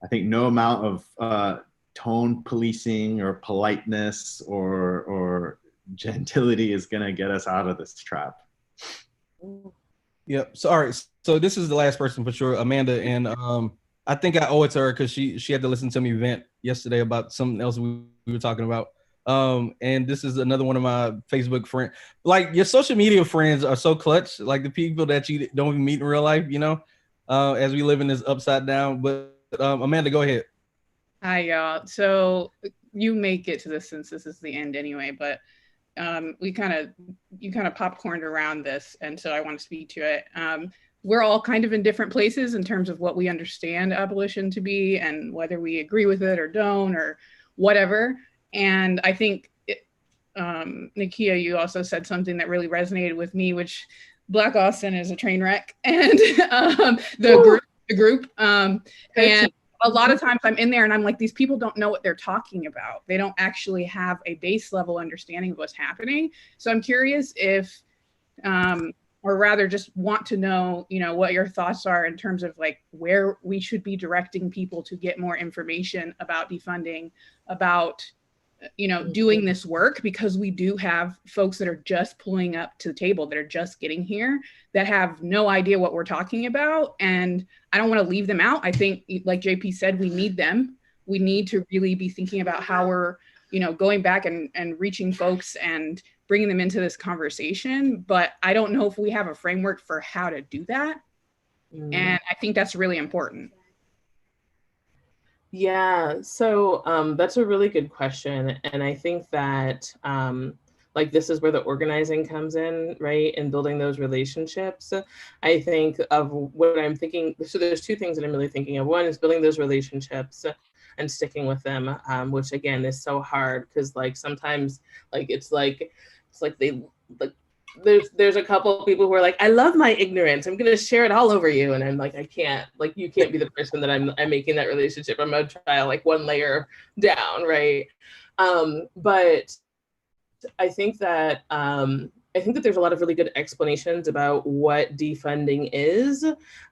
I think no amount of tone policing or politeness or gentility is gonna get us out of this trap. Yep. So all right. So this is the last person for sure, Amanda, and I think I owe it to her because she had to listen to me vent yesterday about something else we were talking about. And this is another one of my Facebook friends. Like your social media friends are so clutch, like the people that you don't even meet in real life, as we live in this upside down. But Amanda, go ahead. Hi, y'all. So you may get to this since this is the end anyway, but you kind of popcorned around this, and so I want to speak to it. We're all kind of in different places in terms of what we understand abolition to be and whether we agree with it or don't or whatever. And I think, Nakia, you also said something that really resonated with me, which Black Austin is a train wreck, and the group. And a lot of times I'm in there and I'm like, these people don't know what they're talking about. They don't actually have a base level understanding of what's happening. So I'm curious if, or rather just want to know, what your thoughts are in terms of like where we should be directing people to get more information about defunding, about, doing this work, because we do have folks that are just pulling up to the table, that are just getting here, that have no idea what we're talking about. And I don't want to leave them out. I think, like JP said, we need them. We need to really be thinking about how we're, going back and reaching folks and bringing them into this conversation. But I don't know if we have a framework for how to do that. And I think that's really important. Yeah, so that's a really good question. And I think that like this is where the organizing comes in, right? And building those relationships. I think of what I'm thinking. So there's two things that I'm really thinking of. One is building those relationships and sticking with them, which again is so hard because like sometimes like it's like they like there's a couple of people who are like, I love my ignorance, I'm gonna share it all over you, and I'm like, I can't, like you can't be the person that I'm making that relationship. I'm gonna try like one layer down, right? But I think that there's a lot of really good explanations about what defunding is.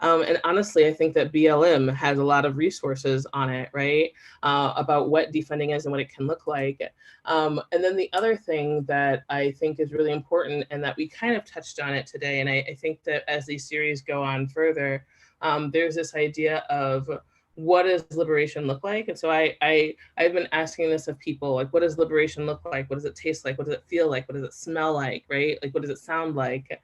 And honestly, I think that BLM has a lot of resources on it, right? About what defunding is and what it can look like. And then the other thing that I think is really important and that we kind of touched on it today, and I think that as these series go on further, there's this idea of what does liberation look like? And so I've been asking this of people, like, what does liberation look like? What does it taste like? What does it feel like? What does it smell like, right? Like, what does it sound like?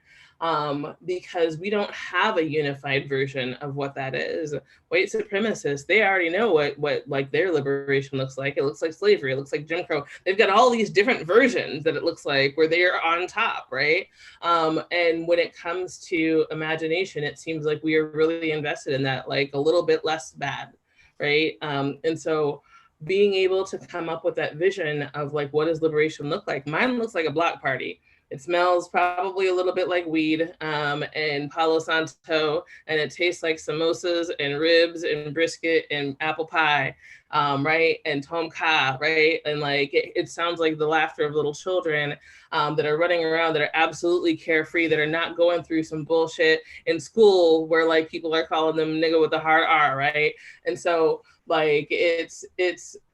Because we don't have a unified version of what that is. White supremacists, they already know what like their liberation looks like. It looks like slavery, it looks like Jim Crow. They've got all these different versions that it looks like where they are on top, right? And when it comes to imagination, it seems like we are really invested in that, like a little bit less bad, right? And so being able to come up with that vision of like, what does liberation look like? Mine looks like a block party. It smells probably a little bit like weed and Palo Santo, and it tastes like samosas and ribs and brisket and apple pie, right? And tom kha, right? And like, it sounds like the laughter of little children that are running around, that are absolutely carefree, that are not going through some bullshit in school where like people are calling them nigga with a hard R, right? And so like,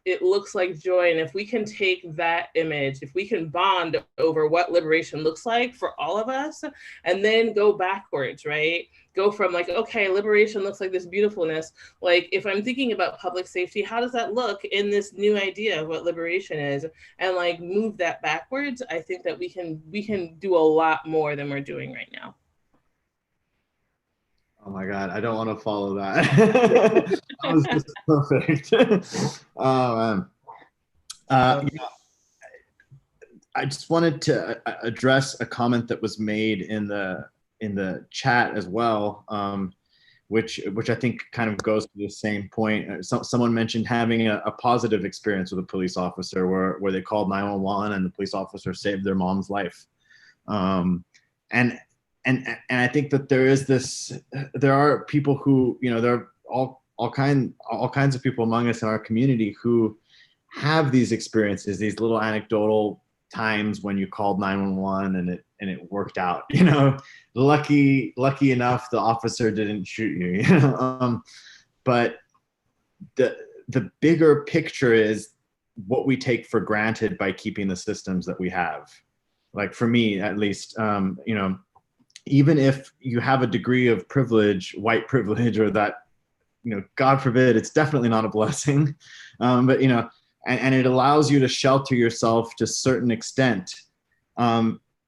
it looks like joy. And if we can take that image, if we can bond over what liberation looks like for all of us, and then go backwards, right? Go from like, okay, liberation looks like this beautifulness. Like if I'm thinking about public safety, how does that look in this new idea of what liberation is? And like move that backwards, I think that we can do a lot more than we're doing right now. Oh my God, I don't want to follow that. That was just perfect. Oh man. You know, I just wanted to address a comment that was made in the chat as well, which I think kind of goes to the same point. Someone mentioned having a positive experience with a police officer where they called 911 and the police officer saved their mom's life. And I think that there are people who, you know, there are all kinds of people among us in our community who have these experiences, these little anecdotal times when you called 911 and it worked out, you know, lucky enough the officer didn't shoot you, you know. But the bigger picture is what we take for granted by keeping the systems that we have. Like for me, at least, you know, even if you have a degree of privilege, white privilege, or that, you know, God forbid, it's definitely not a blessing. But, you know, and it allows you to shelter yourself to a certain extent.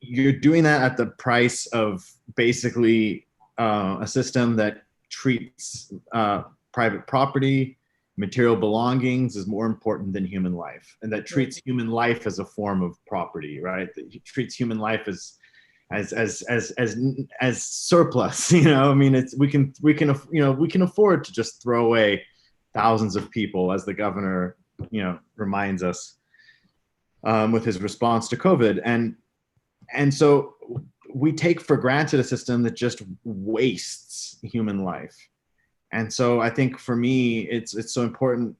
You're doing that at the price of basically a system that treats private property, material belongings as more important than human life, and that treats human life as a form of property, right? That treats human life as surplus, you know. I mean, we can afford to just throw away thousands of people, as the governor, you know, reminds us with his response to COVID, and so we take for granted a system that just wastes human life. And so I think for me, it's so important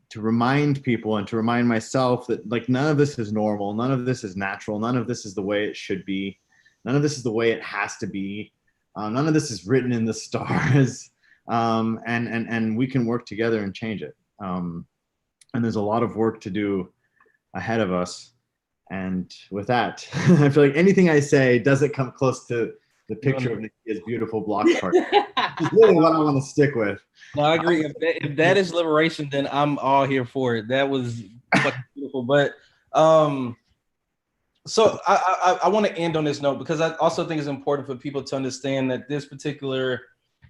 to remind people and to remind myself that like none of this is normal, none of this is natural, none of this is the way it should be, none of this is the way it has to be, none of this is written in the stars, and we can work together and change it. And there's a lot of work to do ahead of us. And with that, I feel like anything I say doesn't come close to the picture of Nakia's beautiful block party. It's really what I want to stick with. No, I agree. If that is liberation, then I'm all here for it. That was beautiful. But so I want to end on this note, because I also think it's important for people to understand that this particular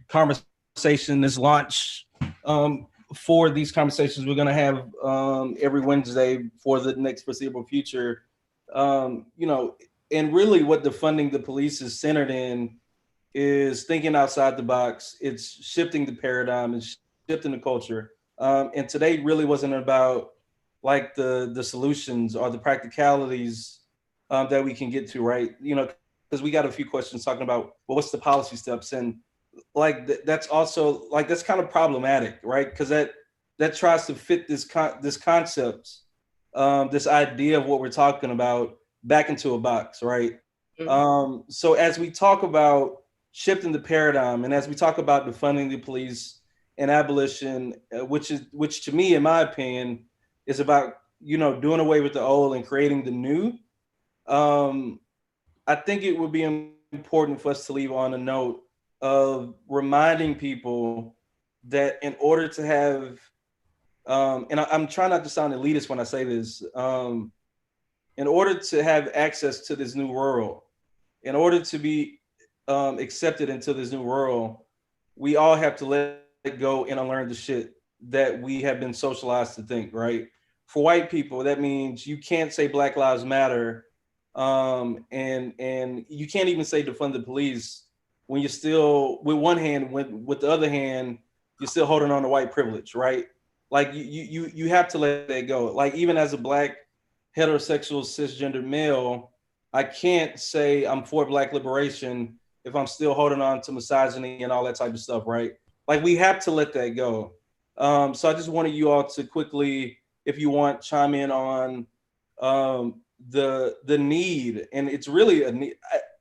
conversation, this launch for these conversations we're going to have every Wednesday for the next foreseeable future, you know, and really what Defunding the Police is centered in is thinking outside the box. It's shifting the paradigm and shifting the culture And today really wasn't about like the solutions or the practicalities that we can get to, right? You know, because we got a few questions talking about, well, what's the policy steps? And like that's also like that's kind of problematic, right? Because that tries to fit this concept, this idea of what we're talking about back into a box, right? Mm-hmm. So as we talk about shifting the paradigm, and as we talk about defunding the police and abolition, which to me, in my opinion, is about, you know, doing away with the old and creating the new. I think it would be important for us to leave on a note of reminding people that in order to have, and I'm trying not to sound elitist when I say this, in order to have access to this new world, in order to be accepted into this new world, we all have to let go and unlearn the shit that we have been socialized to think, right? For white people, that means you can't say Black Lives Matter, and you can't even say defund the police when you're still, with one hand, with the other hand, you're still holding on to white privilege, right? Like you have to let that go. Like even as a Black heterosexual cisgender male, I can't say I'm for Black liberation if I'm still holding on to misogyny and all that type of stuff, right? Like we have to let that go. So I just wanted you all to quickly, if you want, chime in on the need, and it's really a need.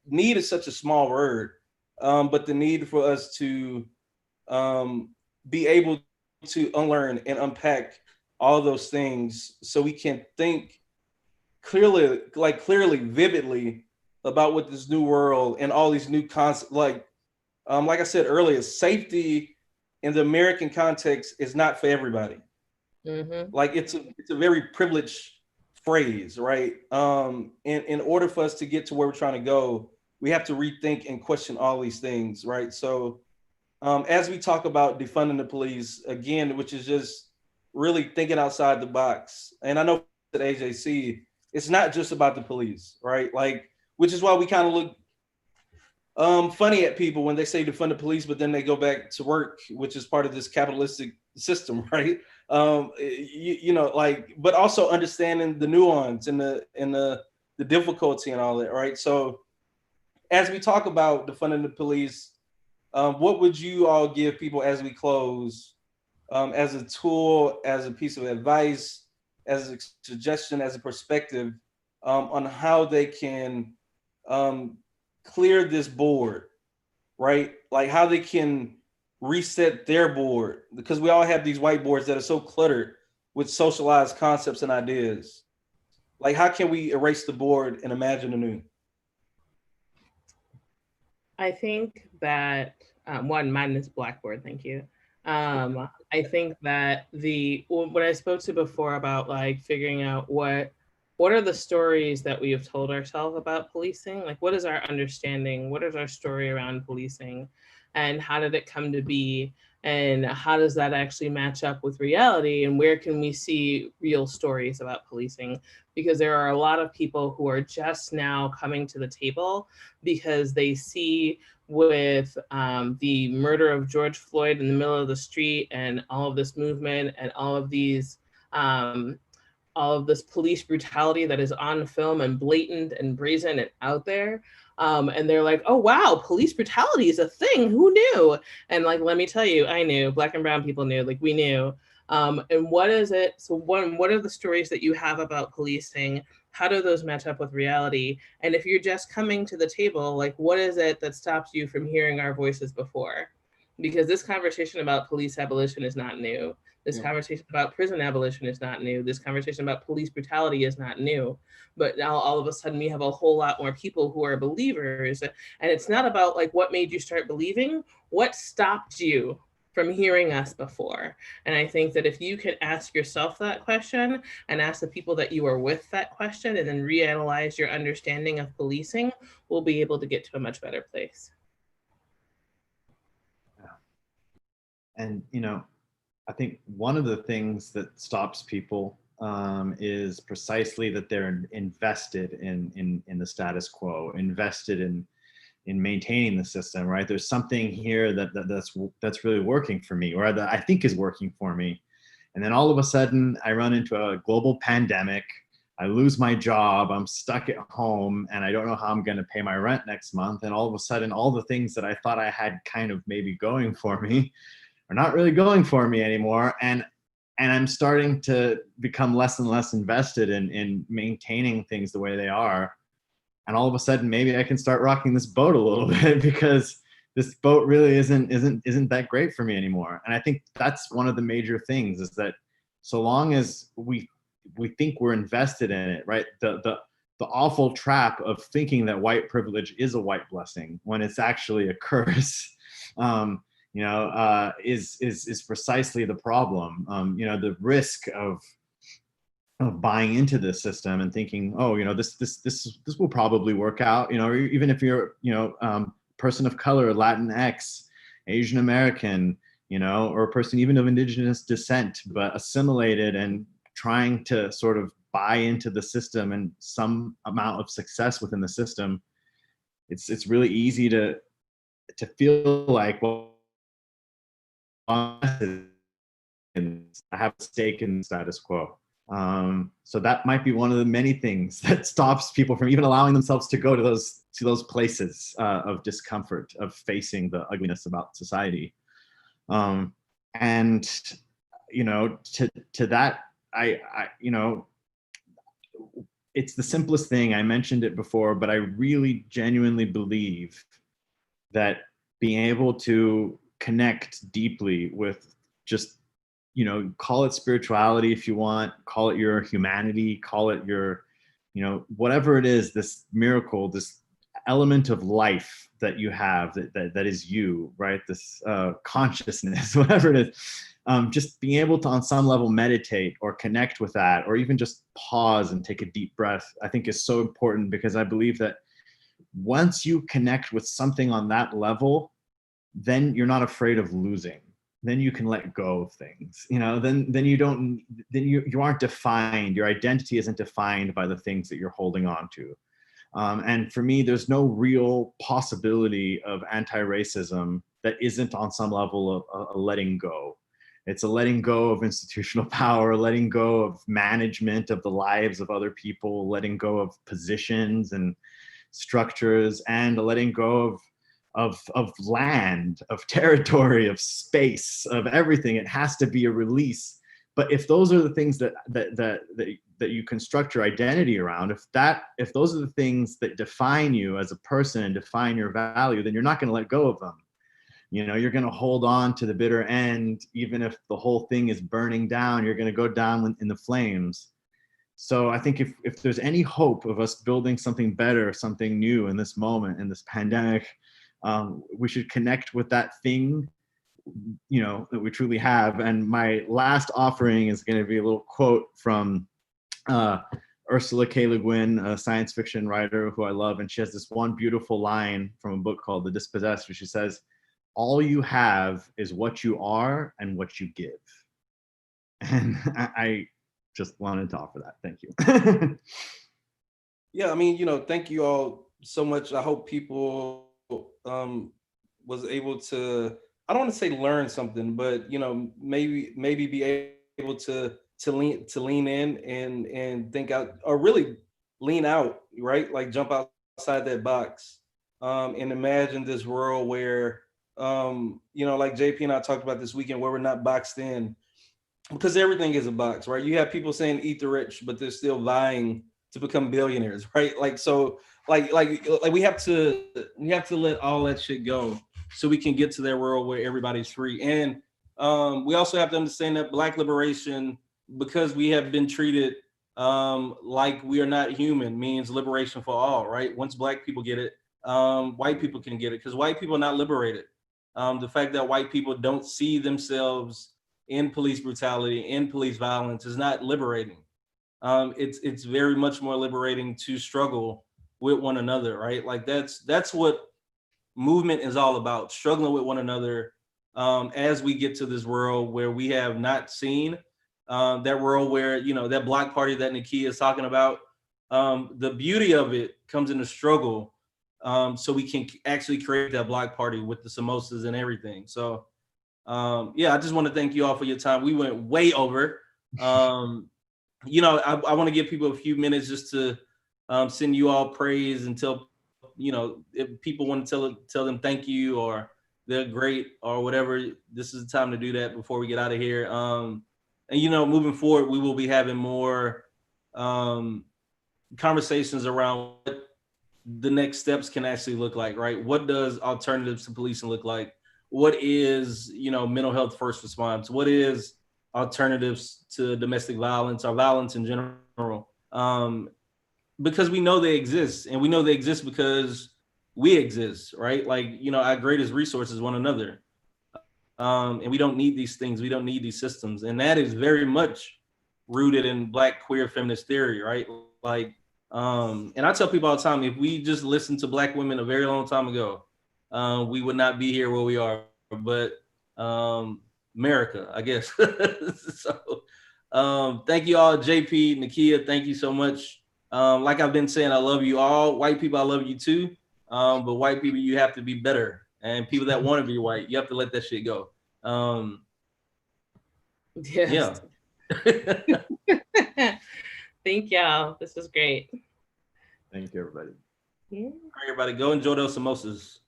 Need is such a small word, but the need for us to be able to unlearn and unpack all those things so we can think clearly, vividly about what this new world and all these new concepts, like I said earlier, safety in the American context is not for everybody. Mm-hmm. Like it's a very privileged phrase, right? In order for us to get to where we're trying to go, we have to rethink and question all these things, right? So as we talk about defunding the police, again, which is just really thinking outside the box. And I know at AJC, it's not just about the police, right? Like, which is why we kind of look funny at people when they say defund the police, but then they go back to work, which is part of this capitalistic system, right? You know, like, but also understanding the nuance and the difficulty and all that, right? So as we talk about defunding the police, what would you all give people as we close, as a tool, as a piece of advice, as a suggestion, as a perspective on how they can clear this board, right? Like how they can reset their board, because we all have these whiteboards that are so cluttered with socialized concepts and ideas. Like how can we erase the board and imagine anew? I think that mine is Blackboard, thank you. I think that what I spoke to before about like figuring out what are the stories that we have told ourselves about policing? Like what is our understanding? What is our story around policing? And how did it come to be? And how does that actually match up with reality? And where can we see real stories about policing? Because there are a lot of people who are just now coming to the table because they see with the murder of George Floyd in the middle of the street and all of this movement and all of these, all of this police brutality that is on film and blatant and brazen and out there. And they're like, oh, wow, police brutality is a thing. Who knew? And like, let me tell you, I knew. Black and brown people knew, like we knew. And what is it? So what are the stories that you have about policing? How do those match up with reality? And if you're just coming to the table, like what is it that stops you from hearing our voices before? Because this conversation about police abolition is not new. This conversation about prison abolition is not new. This conversation about police brutality is not new. But now all of a sudden we have a whole lot more people who are believers. And it's not about like what made you start believing, what stopped you from hearing us before. And I think that if you can ask yourself that question and ask the people that you are with that question and then reanalyze your understanding of policing, we'll be able to get to a much better place. And, you know, I think one of the things that stops people is precisely that they're invested in the status quo, invested in maintaining the system, right? There's something here that's really working for me, or that I think is working for me. And then all of a sudden I run into a global pandemic. I lose my job. I'm stuck at home and I don't know how I'm going to pay my rent next month. And all of a sudden, all the things that I thought I had kind of maybe going for me are not really going for me anymore. And I'm starting to become less and less invested in maintaining things the way they are. And all of a sudden, maybe I can start rocking this boat a little bit, because this boat really isn't that great for me anymore. And I think that's one of the major things, is that so long as we think we're invested in it, right? The awful trap of thinking that white privilege is a white blessing when it's actually a curse, is precisely the problem. The risk of buying into this system and thinking, oh, this will probably work out, or even if you're, person of color, Latinx, Asian American, or a person even of indigenous descent, but assimilated and trying to sort of buy into the system and some amount of success within the system, it's really easy to feel like, well, I have a stake in the status quo. So that might be one of the many things that stops people from even allowing themselves to go to those places of discomfort, of facing the ugliness about society. To that, it's the simplest thing. I mentioned it before, but I really genuinely believe that being able to connect deeply with just, call it spirituality if you want, call it your humanity, call it your, whatever it is, this miracle, this element of life that you have, that is you, right? This consciousness, whatever it is. Just being able to, on some level, meditate or connect with that, or even just pause and take a deep breath, I think is so important, because I believe that once you connect with something on that level, then you're not afraid of losing. Then you can let go of things, then you aren't defined. Your identity isn't defined by the things that you're holding on to. And for me, there's no real possibility of anti-racism that isn't on some level of a letting go. It's a letting go of institutional power, letting go of management of the lives of other people, letting go of positions and structures, and a letting go of land, of territory, of space, of everything. It has to be a release. But if those are the things that you construct your identity around, if those are the things that define you as a person and define your value, then you're not going to let go of them. You're going to hold on to the bitter end. Even if the whole thing is burning down, you're going to go down in the flames. So I think if there's any hope of us building something better, something new in this moment, in this pandemic, we should connect with that thing, that we truly have. And my last offering is going to be a little quote from Ursula K. Le Guin, a science fiction writer who I love. And she has this one beautiful line from a book called The Dispossessed, where she says, "All you have is what you are and what you give." And I just wanted to offer that. Thank you. Yeah, thank you all so much. I hope people was able to, I don't want to say learn something, but maybe be able to lean in and think out, or really lean out, right? Like jump outside that box, and imagine this world where like JP and I talked about this weekend, where we're not boxed in, because everything is a box, right? You have people saying eat the rich, but they're still vying to become billionaires, right? Like, so like we have to let all that shit go so we can get to that world where everybody's free. And we also have to understand that Black liberation, because we have been treated like we are not human, means liberation for all, right? Once Black people get it, white people can get it, because white people are not liberated. The fact that white people don't see themselves in police brutality, in police violence, is not liberating. It's very much more liberating to struggle with one another, right? Like that's what movement is all about, struggling with one another, as we get to this world where we have not seen, that world where, that block party that Nakia is talking about, the beauty of it comes in the struggle, so we can actually create that block party with the samosas and everything. So Yeah, I just want to thank you all for your time. We went way over. You know, I want to give people a few minutes just to send you all praise and tell, you know, if people want to tell them thank you or they're great or whatever, this is the time to do that before we get out of here. And, you know, moving forward, we will be having more conversations around what the next steps can actually look like, right? What does alternatives to policing look like? What is, you know, mental health first response? What is alternatives to domestic violence or violence in general? Because we know they exist, and we know they exist because we exist, right? Like, you know, our greatest resource is one another. And we don't need these things. We don't need these systems. And that is very much rooted in Black queer feminist theory, right? Like, and I tell people all the time, if we just listened to Black women a very long time ago, we would not be here where we are. But America, I guess. So thank you all, JP, Nakia, thank you so much. Like I've been saying, I love you all. White people, I love you too. But white people, you have to be better. And people that want to be white, you have to let that shit go. Yes. Yeah. Thank y'all. This was great. Thank you, everybody. Yeah. All right, everybody, go enjoy those samosas.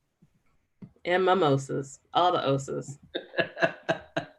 And mimosas. All the osas.